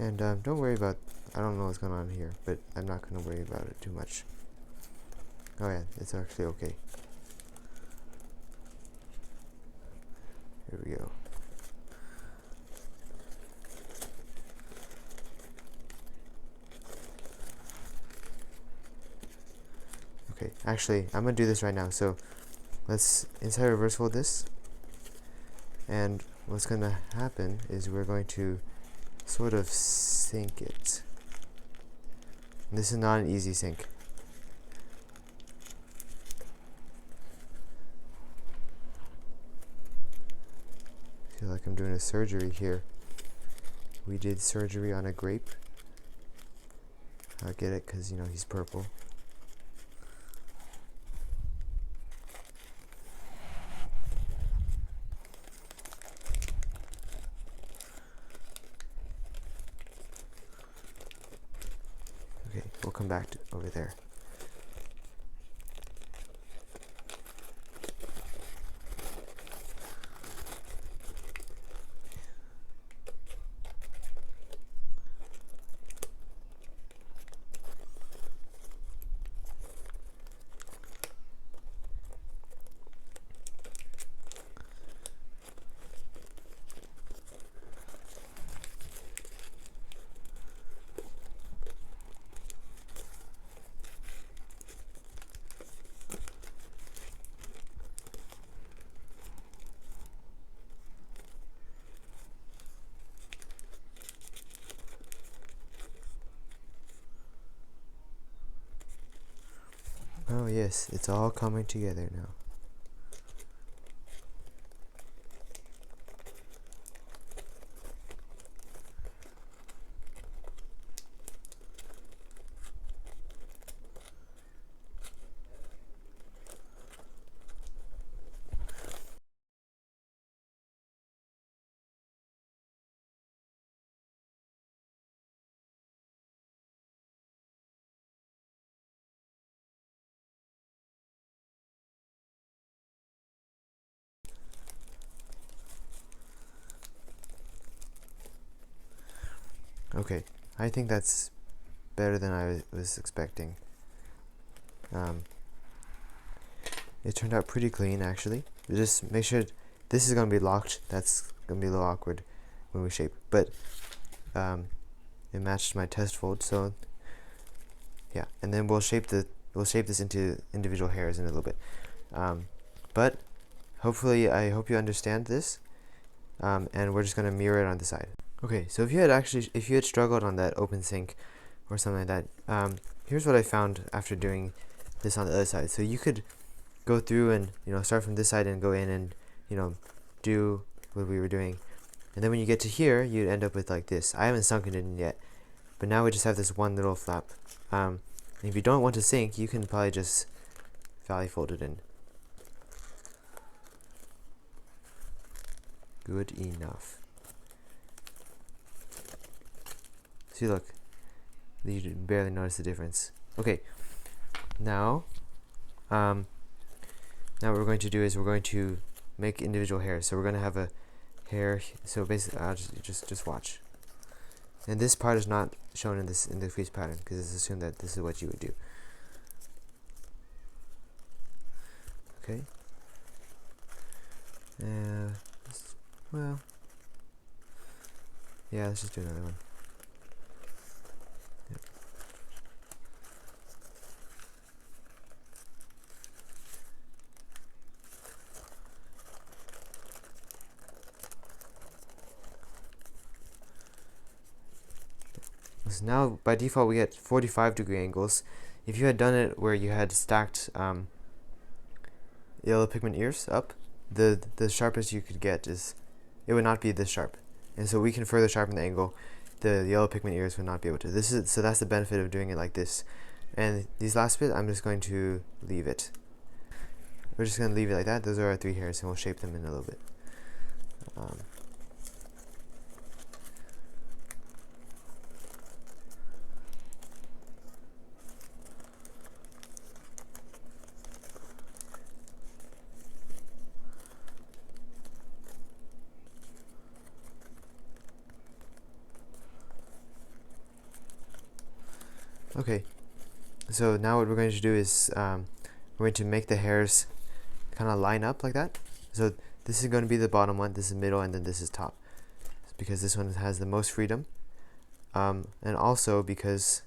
And don't worry about, I don't know what's going on here, but I'm not going to worry about it too much. Oh yeah, it's actually okay. Here we go. Okay, actually, I'm going to do this right now. So let's inside reverse fold this. And what's going to happen is we're going to sort of sink it. And this is not an easy sink. I feel like I'm doing a surgery here. We did surgery on a grape. I get it because, you know, he's purple. Okay, we'll come back to over there. Oh yes, it's all coming together now. Okay, I think that's better than I was expecting. It turned out pretty clean actually. Just make sure this is gonna be locked. That's gonna be a little awkward when we shape, but it matched my test fold. So yeah, and then we'll shape this into individual hairs in a little bit. But hopefully, I hope you understand this. And we're just gonna mirror it on the side. Okay, so if you had struggled on that open sink or something like that, here's what I found after doing this on the other side. So you could go through and start from this side and go in and do what we were doing, and then when you get to here, you'd end up with like this. I haven't sunk it in yet, but now we just have this one little flap. And if you don't want to sink, you can probably just valley fold it in. Good enough. See, look, you barely notice the difference. Okay, now what we're going to do is we're going to make individual hairs. So we're going to have a hair. So basically, I'll just watch. And this part is not shown in the crease pattern because it's assumed that this is what you would do. Okay. Well, yeah. Let's just do another one. Yep. So now by default we get 45-degree angles. If you had done it where you had stacked yellow pigment ears up, the sharpest you could get is, it would not be this sharp, and so we can further sharpen the angle. The yellow pigment ears would not be able to. So that's the benefit of doing it like this. And these last bit, I'm just going to leave it. We're just going to leave it like that. Those are our 3 hairs, and we'll shape them in a little bit. Okay, so now what we're going to do is we're going to make the hairs kind of line up like that. So this is going to be the bottom one, this is middle, and then this is top, because this one has the most freedom, and also because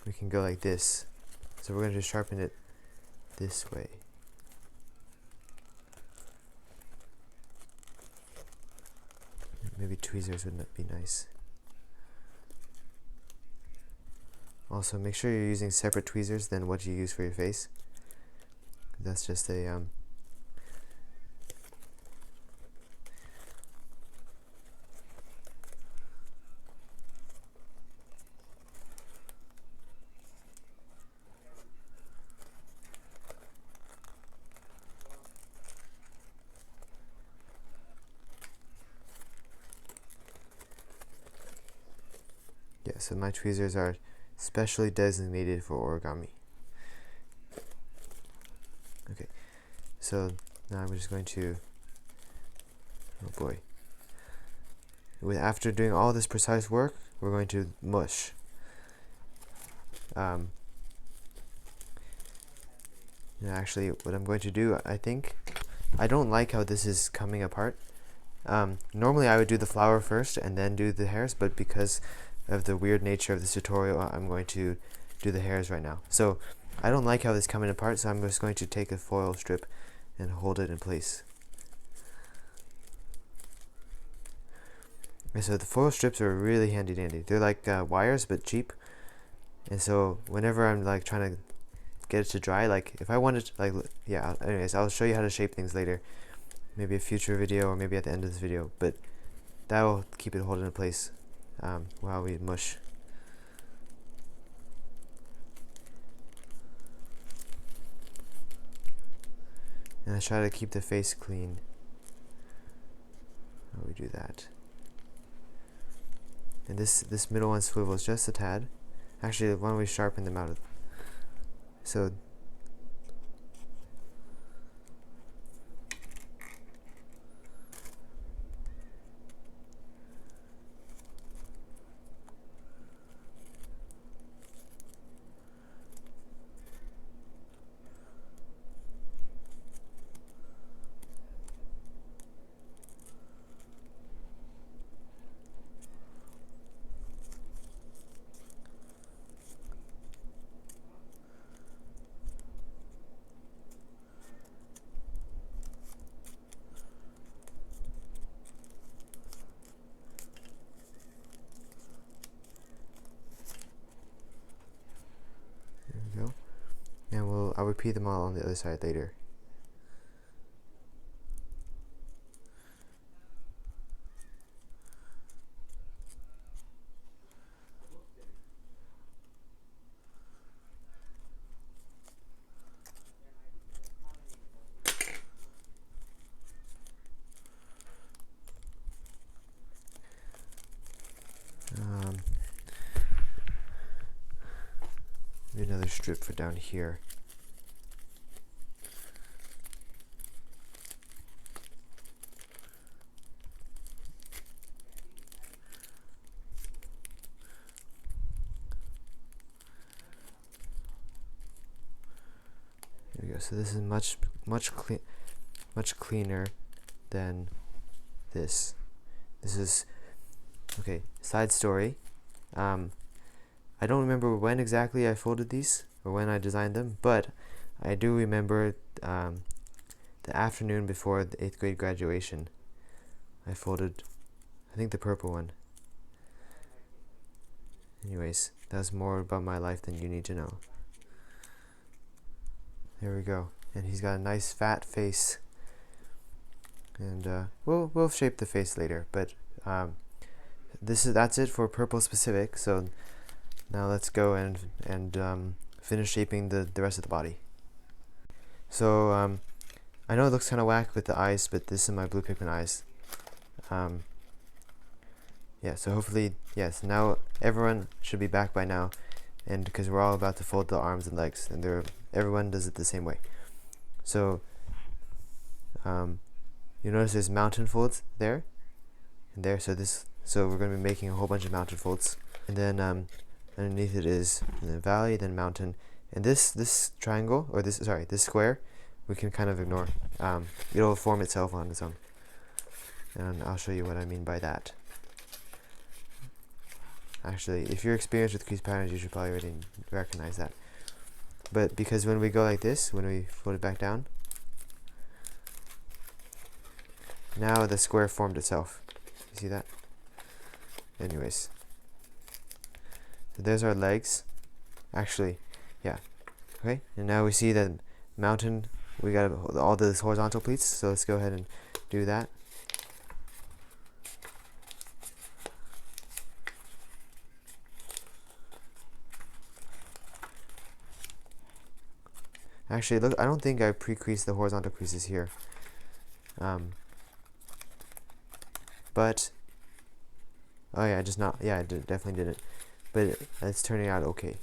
we can go like this. So we're going to sharpen it this way. Maybe tweezers would be nice. Also, make sure you're using separate tweezers than what you use for your face. That's just a yeah, so my tweezers are specially designated for origami. Okay, so now I'm just going to, oh boy, after doing all this precise work, we're going to mush. Actually, what I'm going to do, I don't like how this is coming apart. Normally I would do the flower first and then do the hairs, but because of the weird nature of this tutorial, I'm going to do the hairs right now. So I don't like how this is coming apart, so I'm just going to take a foil strip and hold it in place. And so the foil strips are really handy dandy. They're like wires, but cheap. And so whenever I'm like trying to get it to dry. Like if I wanted to, like, yeah, anyways, I'll show you how to shape things later, maybe a future video or maybe at the end of this video, but that will keep it holding in place while we mush. And I try to keep the face clean while we do that. And this middle one swivels just a tad. Actually, why don't we sharpen them out? So and I'll repeat them all on the other side later. Another strip for down here. There we go. So this is much cleaner than this. This is okay. Side story. I don't remember when exactly I folded these or when I designed them, but I do remember the afternoon before the 8th grade graduation. I folded, I think, the purple one. Anyways, that's more about my life than you need to know. There we go. And he's got a nice fat face. And we'll shape the face later, but that's it for purple specific. So now let's go and finish shaping the rest of the body. So I know it looks kind of whack with the eyes, but this is my blue Pikmin eyes. Yeah, so hopefully, yes, now everyone should be back by now, and because we're all about to fold the arms and legs, and everyone does it the same way. So you notice there's mountain folds there and there. So we're going to be making a whole bunch of mountain folds, and then underneath it is the valley, then mountain, and this triangle, or this square, we can kind of ignore. It'll form itself on its own, and I'll show you what I mean by that. Actually, if you're experienced with crease patterns, you should probably already recognize that. But because when we go like this, when we fold it back down, now the square formed itself. You see that? Anyways, so there's our legs. Actually, yeah. Okay, and now we see that mountain. We got all those horizontal pleats. So let's go ahead and do that. Actually, look, I don't think I pre-creased the horizontal creases here. But oh yeah, I definitely didn't. But it's turning out okay.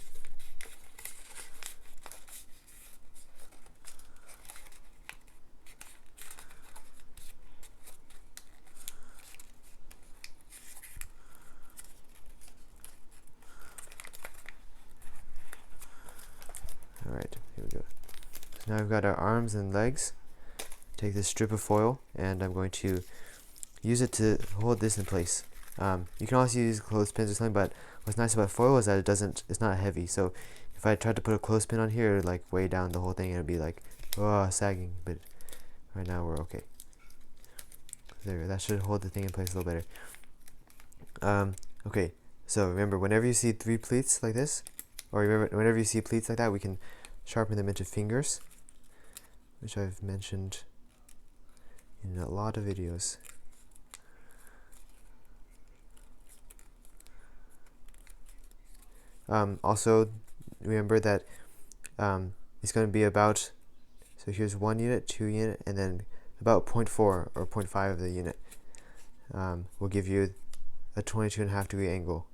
Alright, here we go. So now we've got our arms and legs. Take this strip of foil, and I'm going to use it to hold this in place. You can also use clothespins or something, but what's nice about foil is that it's not heavy. So if I tried to put a clothespin on here, it would like weigh down the whole thing and it'd be like, oh, sagging. But right now we're okay. There we go. That should hold the thing in place a little better. Okay, so remember, whenever you see 3 pleats like this, or remember, whenever you see pleats like that, we can sharpen them into fingers, which I've mentioned in a lot of videos. Also, remember that it's going to be about, so here's 1 unit, 2 unit, and then about 0.4 or 0.5 of the unit will give you a 22.5 degree angle.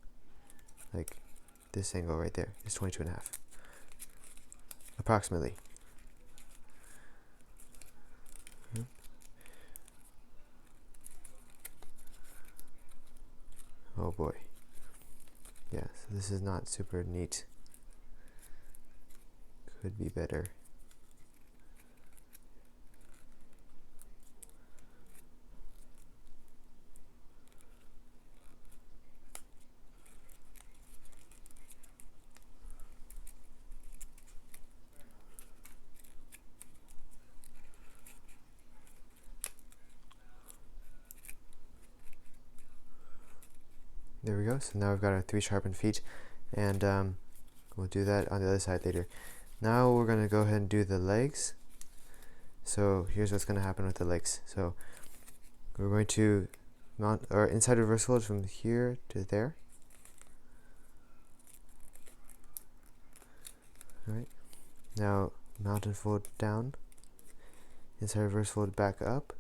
Like this angle right there is 22.5, approximately. Oh boy. Yeah, so this is not super neat. Could be better. There we go. So now we've got our 3 sharpened feet, and we'll do that on the other side later. Now we're going to go ahead and do the legs. So here's what's going to happen with the legs. So we're going to mount our inside reverse fold from here to there. Alright. Now mount and fold down. Inside reverse fold back up.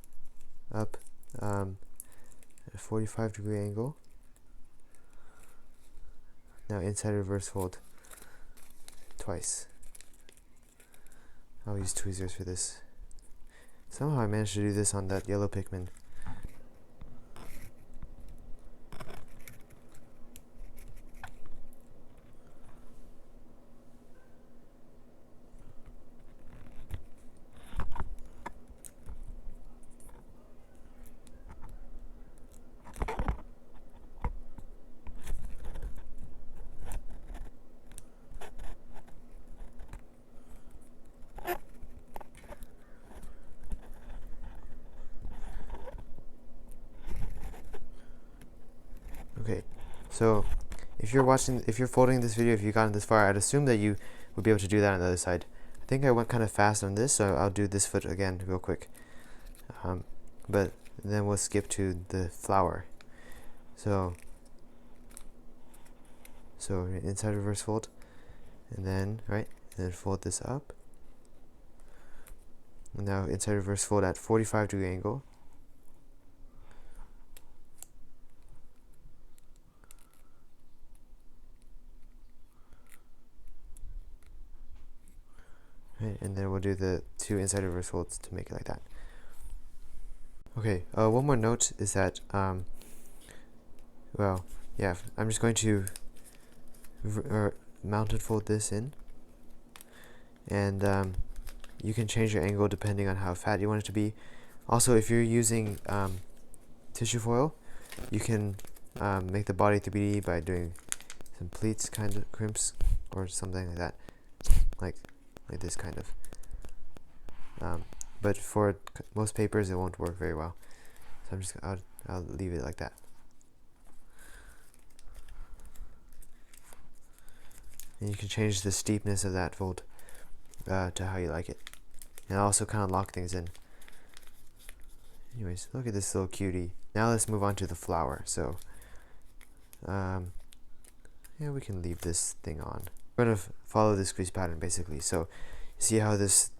Up at a 45 degree angle. Now inside reverse fold twice. I'll use tweezers for this. Somehow I managed to do this on that yellow Pikmin. Okay, so if you're folding this video, if you've gotten this far, I'd assume that you would be able to do that on the other side. I think I went kind of fast on this, so I'll do this foot again real quick. But then we'll skip to the flower. So inside reverse fold, and then and then fold this up. And now inside reverse fold at 45 degree angle. Right, and then we'll do the 2 inside reverse folds to make it like that. Okay, one more note is that, well, yeah, I'm just going to mount and fold this in, and you can change your angle depending on how fat you want it to be. Also, if you're using tissue foil, you can make the body 3D by doing some pleats, kind of crimps, or something like that, like this kind of. But for most papers, it won't work very well. So I'll leave it like that. And you can change the steepness of that fold to how you like it, and also kind of lock things in. Anyways, look at this little cutie. Now let's move on to the flower. So, yeah, we can leave this thing on. We're gonna follow this crease pattern basically. So, see how it's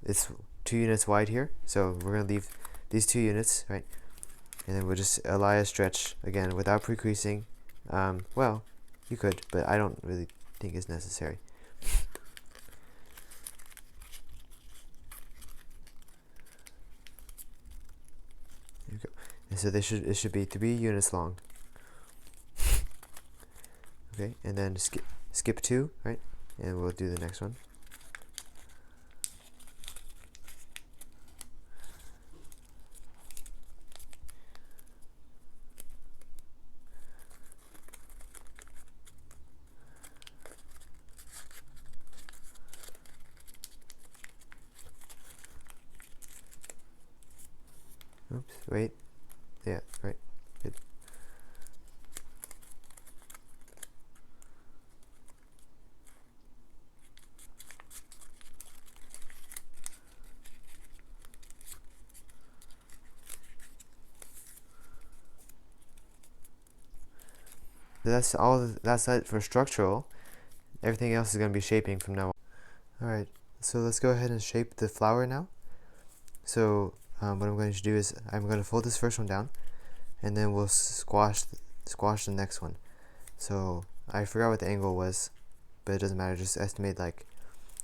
2 units wide here. So we're gonna leave these 2 units, right? And then we'll just allow a stretch again without pre-creasing. Well, you could, but I don't really think it's necessary. There you go. And so it should be 3 units long. Okay, and then skip 2, right? And we'll do the next one. Oops, wait. Yeah, right. Good. That's it for structural. Everything else is going to be shaping from now on. Alright, so let's go ahead and shape the flower now. So what I'm going to do is I'm going to fold this first one down, and then we'll squash the next one. So I forgot what the angle was, but it doesn't matter. Just estimate, like,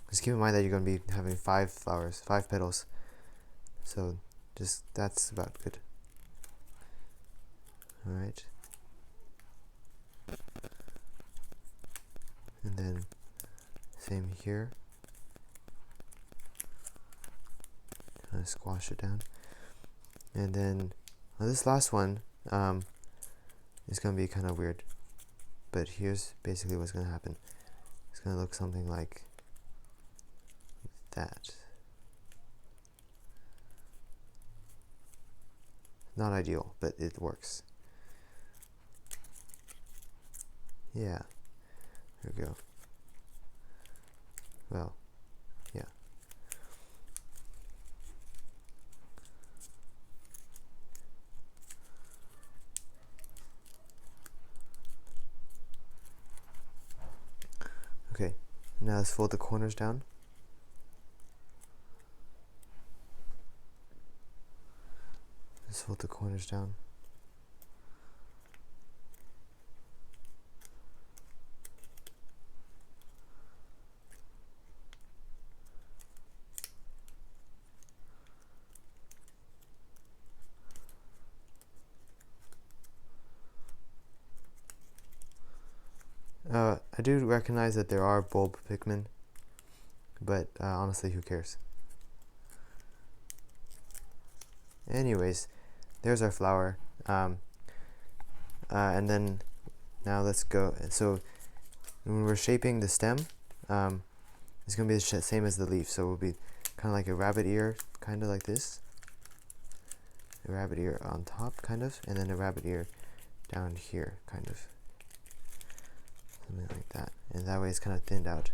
just keep in mind that you're going to be having 5 flowers, 5 petals. So just that's about good. Alright. And then same here. Kind of squash it down. And then this last one is going to be kind of weird. But here's basically what's going to happen. It's going to look something like that. Not ideal, but it works. Yeah. There we go. Well, yeah. Okay, now let's fold the corners down. Let's fold the corners down. I do recognize that there are bulb Pikmin, but honestly, who cares? Anyways, there's our flower. And then now let's go. So when we're shaping the stem, it's going to be the same as the leaf. So it will be kind of like a rabbit ear, kind of like this. A rabbit ear on top, kind of, and then a rabbit ear down here, kind of. Something like that. And that way it's kind of thinned out.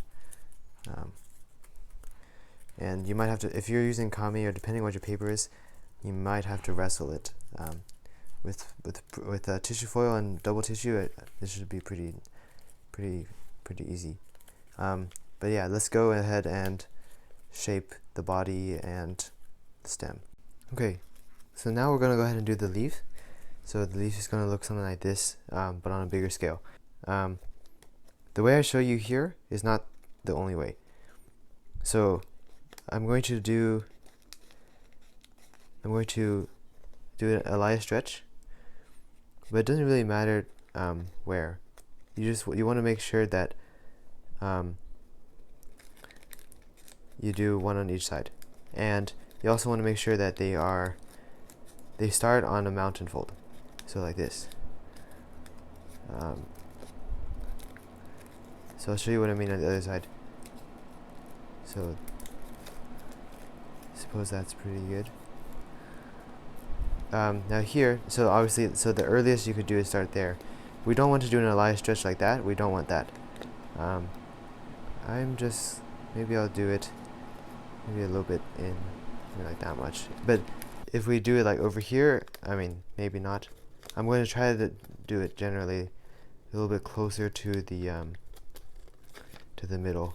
And you might have to, if you're using kami, or depending on what your paper is, you might have to wrestle it. With tissue foil and double tissue, this should be pretty easy. But yeah, let's go ahead and shape the body and the stem. Okay, so now we're going to go ahead and do the leaf. So the leaf is going to look something like this, but on a bigger scale. The way I show you here is not the only way. So I'm going to do an Elias stretch, but it doesn't really matter where. You want to make sure that you do one on each side, and you also want to make sure that they start on a mountain fold, so like this. So I'll show you what I mean on the other side. So I suppose that's pretty good. Now here, so obviously, so the earliest you could do is start there. We don't want to do an Elias stretch like that. We don't want that. Maybe I'll do it maybe a little bit in, maybe like that much. But if we do it like over here, I mean, maybe not. I'm going to try to do it generally a little bit closer to the middle.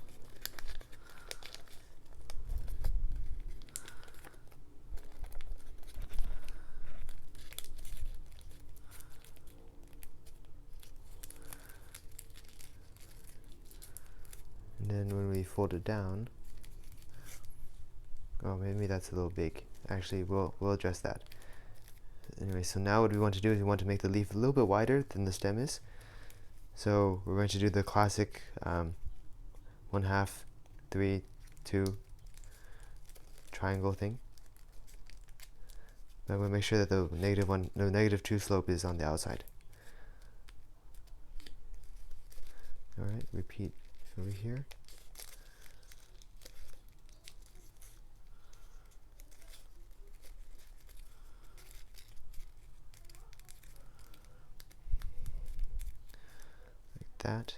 And then when we fold it down, oh, maybe that's a little big. Actually, we'll address that. Anyway, so now what we want to do is we want to make the leaf a little bit wider than the stem is. So we're going to do the classic 1/2, 3, 2 triangle thing. But I'm going to make sure that the -2 slope is on the outside. Alright, repeat over here. Like that.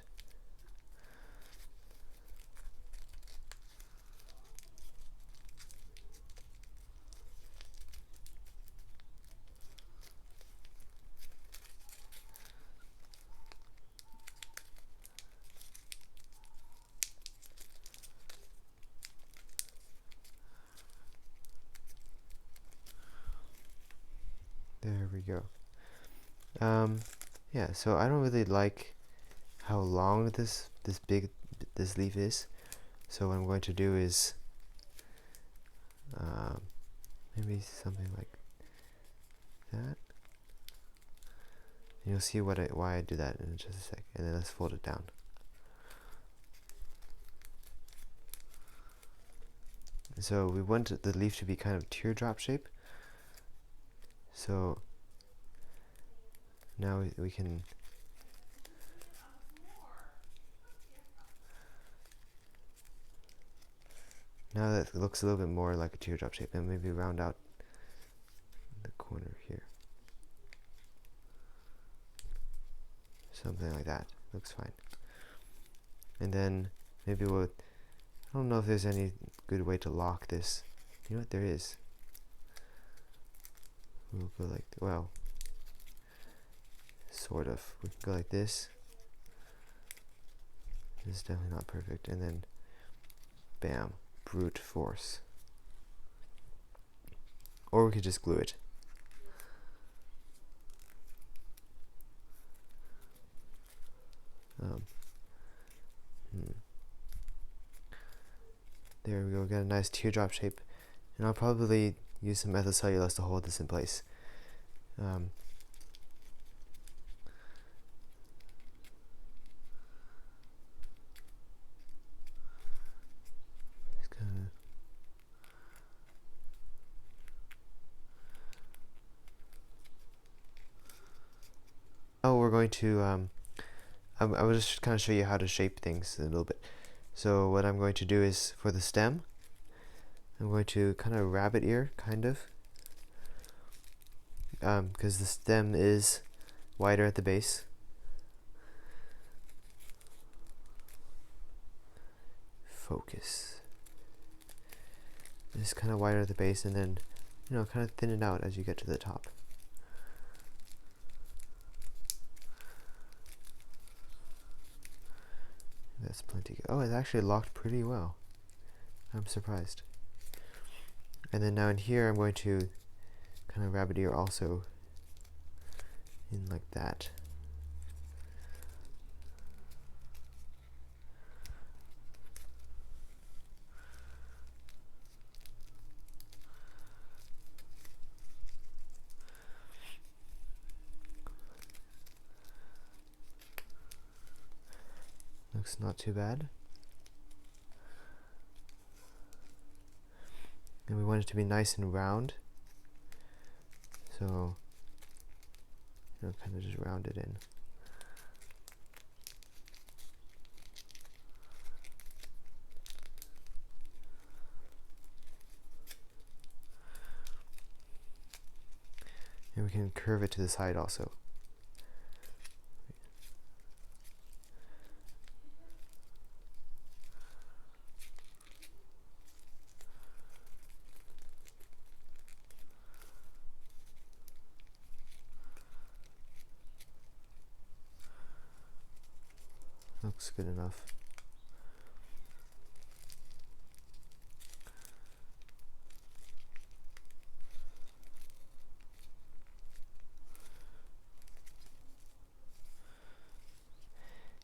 we go. Yeah, so I don't really like how long this leaf is. So what I'm going to do is maybe something like that. And you'll see why I do that in just a sec. And then let's fold it down. So we want the leaf to be kind of teardrop shape. So now we can now that it looks a little bit more like a teardrop shape, and maybe round out the corner here. Something like that. Looks fine. And then maybe I don't know if there's any good way to lock this. You know what? There is. We'll go like, well, sort of. We can go like this. This is definitely not perfect. And then, bam, brute force. Or we could just glue it. There we go, got a nice teardrop shape. And I'll probably use some methylcellulose to hold this in place. Now we're going to, I will just kind of show you how to shape things a little bit. So what I'm going to do is, for the stem, I'm going to kind of rabbit ear, kind of. Because the stem is wider at the base. Focus. It's kind of wider at the base, and then, you know, kind of thin it out as you get to the top. That's plenty. Oh, it's actually locked pretty well. I'm surprised. And then now in here, I'm going to kind of rabbit ear also in like that. Looks not too bad. And we want it to be nice and round. So, you know, kind of just round it in. And we can curve it to the side also. Looks good enough.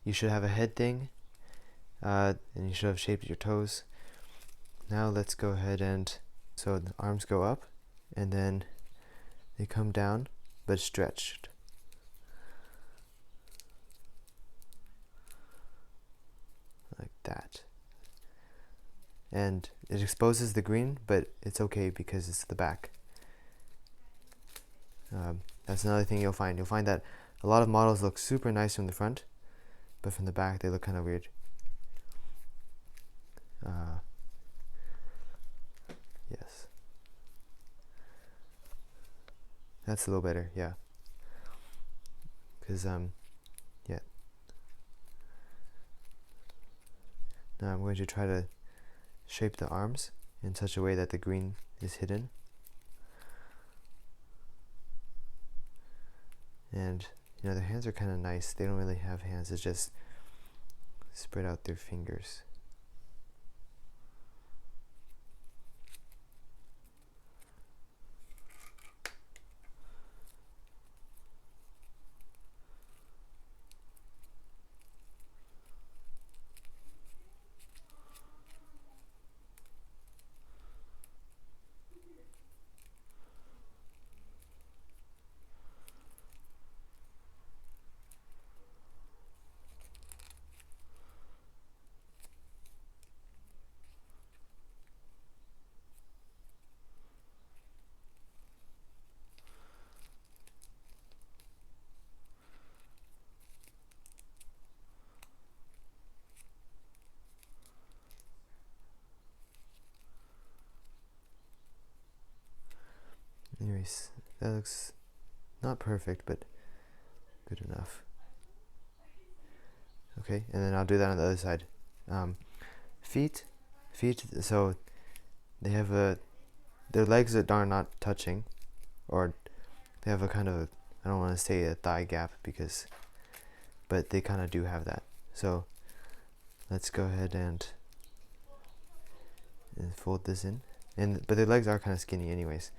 You should have a head thing, and you should have shaped your toes. Now let's go ahead and, so the arms go up, and then they come down, but stretched. Like that. And it exposes the green, but it's okay because it's the back. That's another thing you'll find. You'll find that a lot of models look super nice from the front, but from the back they look kind of weird. Yes. That's a little better, yeah. Because, yeah. Now I'm going to try to shape the arms in such a way that the green is hidden. And, you know, their hands are kind of nice. They don't really have hands, it's just spread out their fingers. Nice. That looks not perfect, but good enough. Okay, and then I'll do that on the other side. Feet, so they have their legs that are not touching, or they have a kind of, I don't want to say a thigh gap but they kind of do have that. So let's go ahead and fold this in, but their legs are kind of skinny anyways.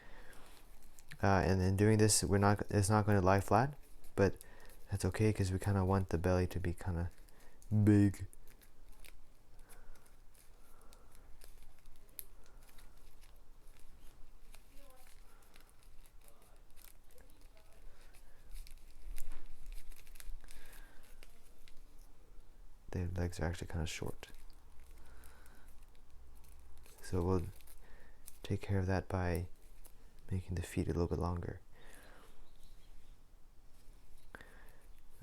And then doing this, it's not going to lie flat, but that's okay because we kind of want the belly to be kind of big. Their legs are actually kind of short, so we'll take care of that by making the feet a little bit longer.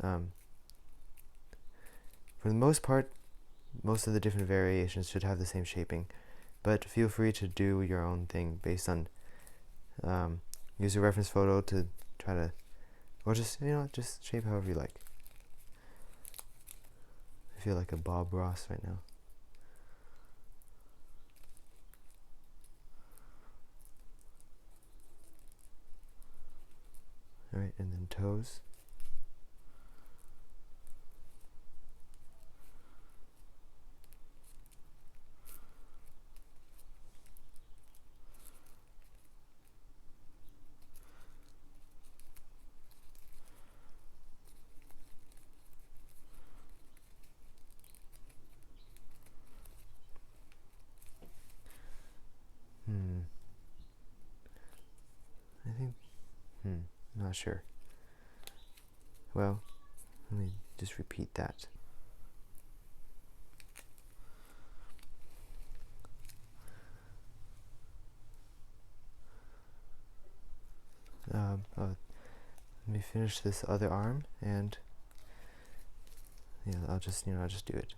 For the most part, most of the different variations should have the same shaping, but feel free to do your own thing based on use a reference photo to try to, or just just shape however you like. I feel like a Bob Ross right now. Alright, and then toes. I think, not sure. Well, let me just repeat that. Let me finish this other arm, and I'll just do it.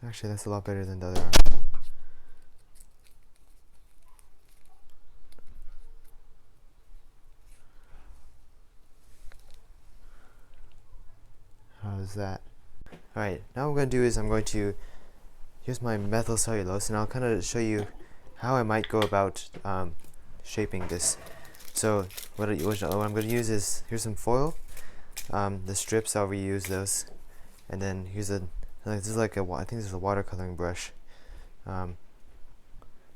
Actually, that's a lot better than the other arm. How's that? Alright, now what I'm going to do is here's my methyl cellulose, and I'll kind of show you how I might go about shaping this. So what I'm going to use is, here's some foil. The strips, I'll reuse those, and then here's this is like I think this is a watercoloring brush.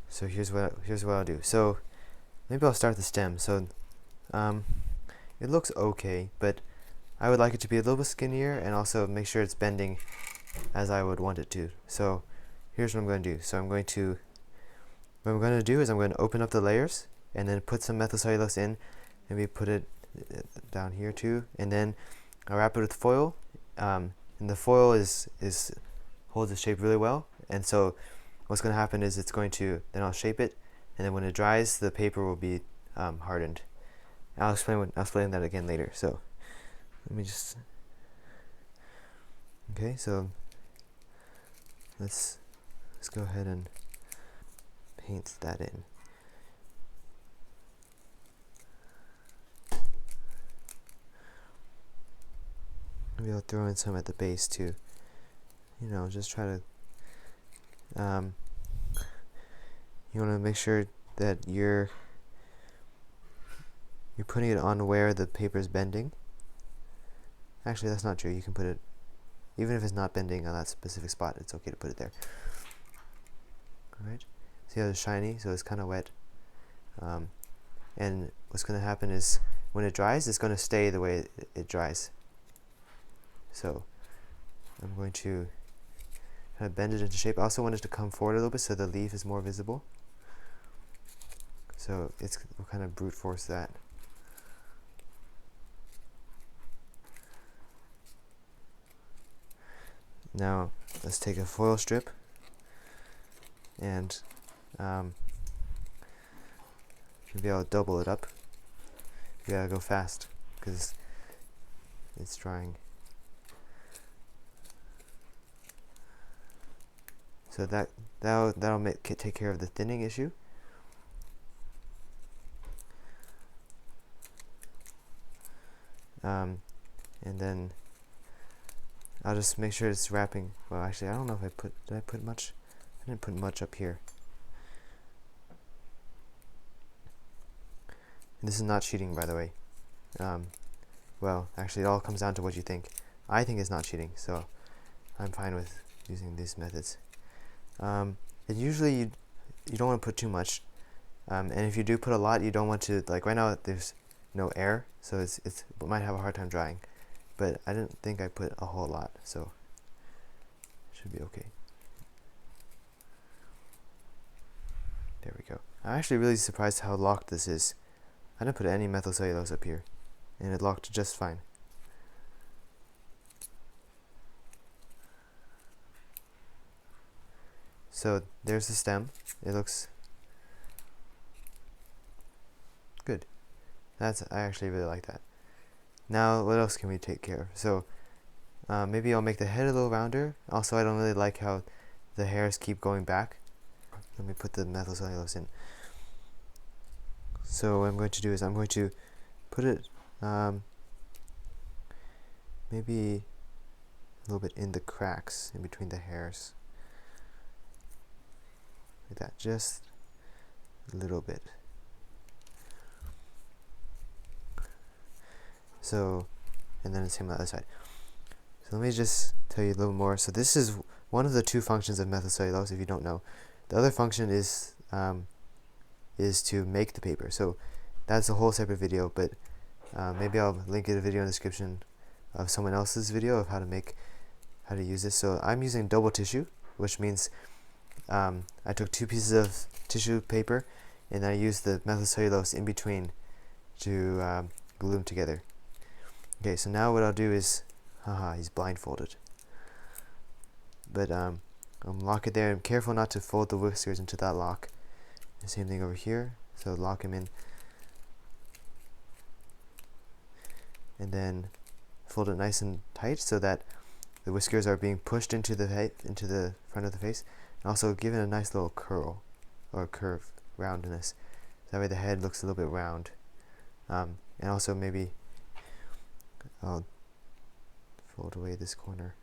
So here's what I'll do. So maybe I'll start the stem. So it looks okay, but I would like it to be a little bit skinnier, and also make sure it's bending as I would want it to. So here's what I'm going to do. So what I'm going to do is I'm going to open up the layers, and then put some methyl cellulose in, maybe put it down here too, and then I'll wrap it with foil. And the foil holds the shape really well, and so what's going to happen is then I'll shape it, and then when it dries, the paper will be hardened. I'll explain that again later. So let me just, okay, so let's go ahead and paint that in. Maybe I'll throw in some at the base too. Just try to, you want to make sure that you're putting it on where the paper is bending. Actually, that's not true. You can put it, even if it's not bending on that specific spot, it's okay to put it there. Alright, see how it's shiny, so it's kind of wet. And what's going to happen is, when it dries, it's going to stay the way it dries. So I'm going to kind of bend it into shape. I also want it to come forward a little bit so the leaf is more visible. So we'll kind of brute force that. Now let's take a foil strip and maybe I'll double it up. We gotta go fast because it's drying. So that'll take care of the thinning issue. And then I'll just make sure it's wrapping. Well, actually, I don't know if did I put much? I didn't put much up here. And this is not cheating, by the way. Well, actually, it all comes down to what you think. I think it's not cheating, so I'm fine with using these methods. And usually you don't want to put too much. And if you do put a lot, you don't want to, like right now there's no air, so it might have a hard time drying. But I didn't think I put a whole lot, so it should be okay. There we go. I'm actually really surprised how locked this is. I didn't put any methyl cellulose up here, and it locked just fine. So there's the stem. It looks good. I actually really like that. Now what else can we take care of? So maybe I'll make the head a little rounder. Also, I don't really like how the hairs keep going back. Let me put the methyl cellulose in. So what I'm going to do is I'm going to put it maybe a little bit in the cracks in between the hairs. Like that, just a little bit. So, and then the same on the other side. So let me just tell you a little more. So this is one of the two functions of methyl cellulose, if you don't know. The other function is to make the paper. So that's a whole separate video, but maybe I'll link a video in the description of someone else's video of how to use this. So I'm using double tissue, which means I took 2 pieces of tissue paper and I used the methyl cellulose in between to glue them together. Okay, so now what I'll do is, haha, he's blindfolded. But I'll lock it there. I'm careful not to fold the whiskers into that lock. The same thing over here. So lock him in, and then fold it nice and tight so that the whiskers are being pushed into the front of the face, and also give it a nice little curl or curve, roundness. That way the head looks a little bit round. And also maybe I'll fold away this corner.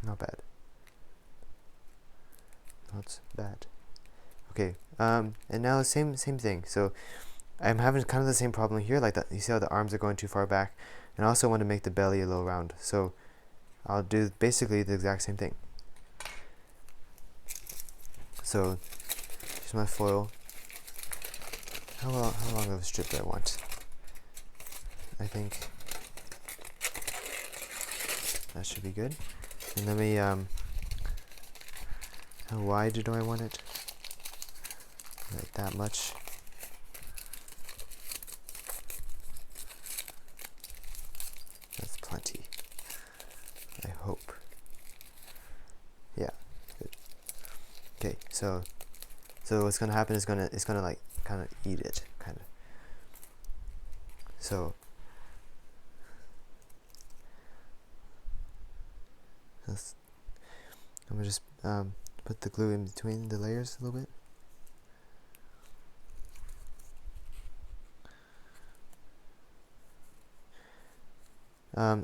Not bad. Not bad. Okay, and now the same thing. So I'm having kind of the same problem here, like that. You see how the arms are going too far back, and I also want to make the belly a little round. So I'll do basically the exact same thing. So here's my foil. How long of a strip do I want? I think that should be good. And let me, how wide do I want it? Like that much. That's plenty. I hope. Yeah. Good. Okay, so what's gonna happen is it's gonna like kind of eat it, kind of. So I'm gonna just put the glue in between the layers a little bit.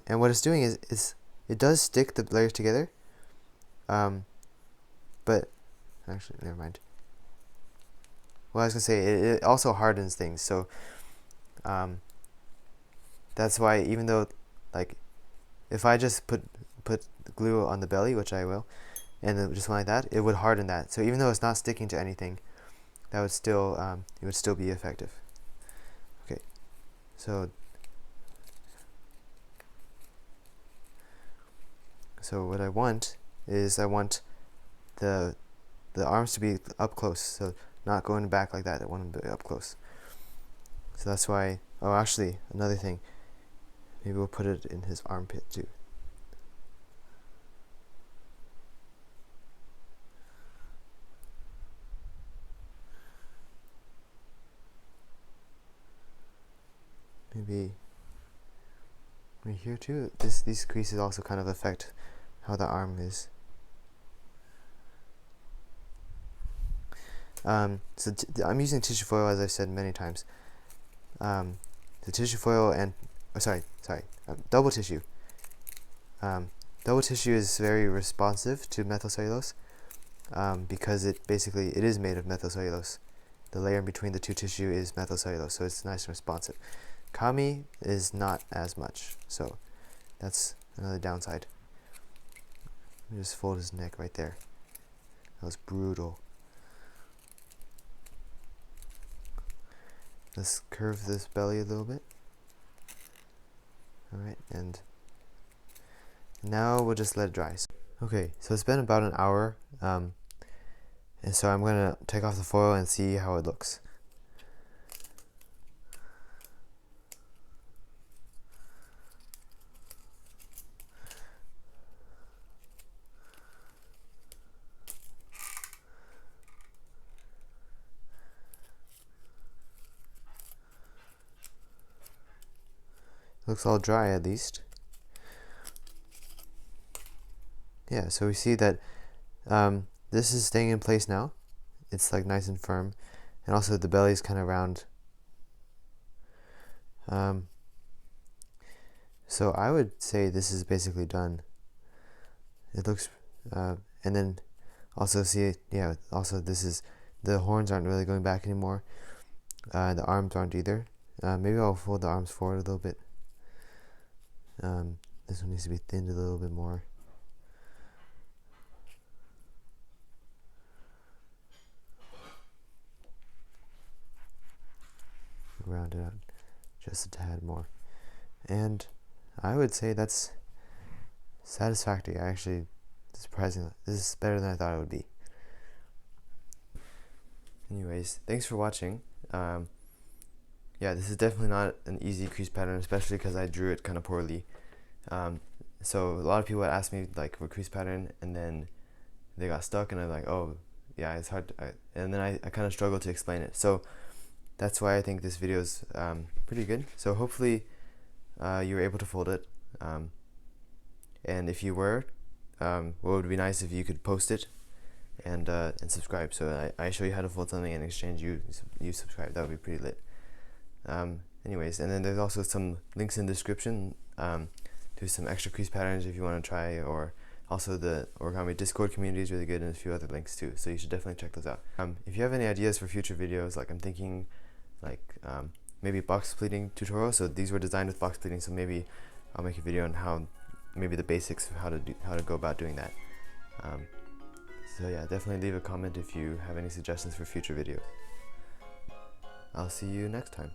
And what it's doing is it does stick the layers together, but actually never mind. Well, I was gonna say it also hardens things, so that's why even though like if I just put glue on the belly, which I will, and then just like that, it would harden that. So even though it's not sticking to anything, that would still it would still be effective. Okay, so what I want is I want the arms to be up close, so not going back like that. I want them to be up close. So that's why. Oh, actually, another thing. Maybe we'll put it in his armpit too. Maybe right here too. These creases also kind of affect how the arm is. So I'm using tissue foil, as I've said many times. The tissue foil and double tissue. Double tissue is very responsive to methylcellulose because it is made of methylcellulose. The layer in between the two tissue is methylcellulose, so it's nice and responsive. Kami is not as much, so that's another downside. Let me just fold his neck right there. That was brutal. Let's curve this belly a little bit. Alright, and now we'll just let it dry. Okay, so it's been about an hour, and so I'm going to take off the foil and see how it looks. Looks all dry at least. Yeah, so we see that this is staying in place now. It's like nice and firm, and also the belly is kind of round. So I would say this is basically done. It looks, and then also see, yeah, also the horns aren't really going back anymore. The arms aren't either. Maybe I'll fold the arms forward a little bit. This one needs to be thinned a little bit more. Round it out just a tad more. And I would say that's satisfactory. Actually, surprisingly, this is better than I thought it would be. Anyways, thanks for watching. Yeah, this is definitely not an easy crease pattern, especially because I drew it kind of poorly. So a lot of people would ask me like for crease pattern, and then they got stuck, and I'm like, oh yeah, it's hard and then I kind of struggle to explain it. So that's why I think this video is pretty good. So hopefully you were able to fold it, and if you were, what would be nice if you could post it and subscribe. So I show you how to fold something, and in exchange you subscribe. That would be pretty lit. Anyways, and then there's also some links in the description to some extra crease patterns if you want to try, or also the Origami Discord community is really good, and a few other links too, so you should definitely check those out. If you have any ideas for future videos, like I'm thinking like maybe box pleating tutorials. So these were designed with box pleating, so maybe I'll make a video on how, maybe the basics of how to go about doing that. So yeah, definitely leave a comment if you have any suggestions for future videos. I'll see you next time.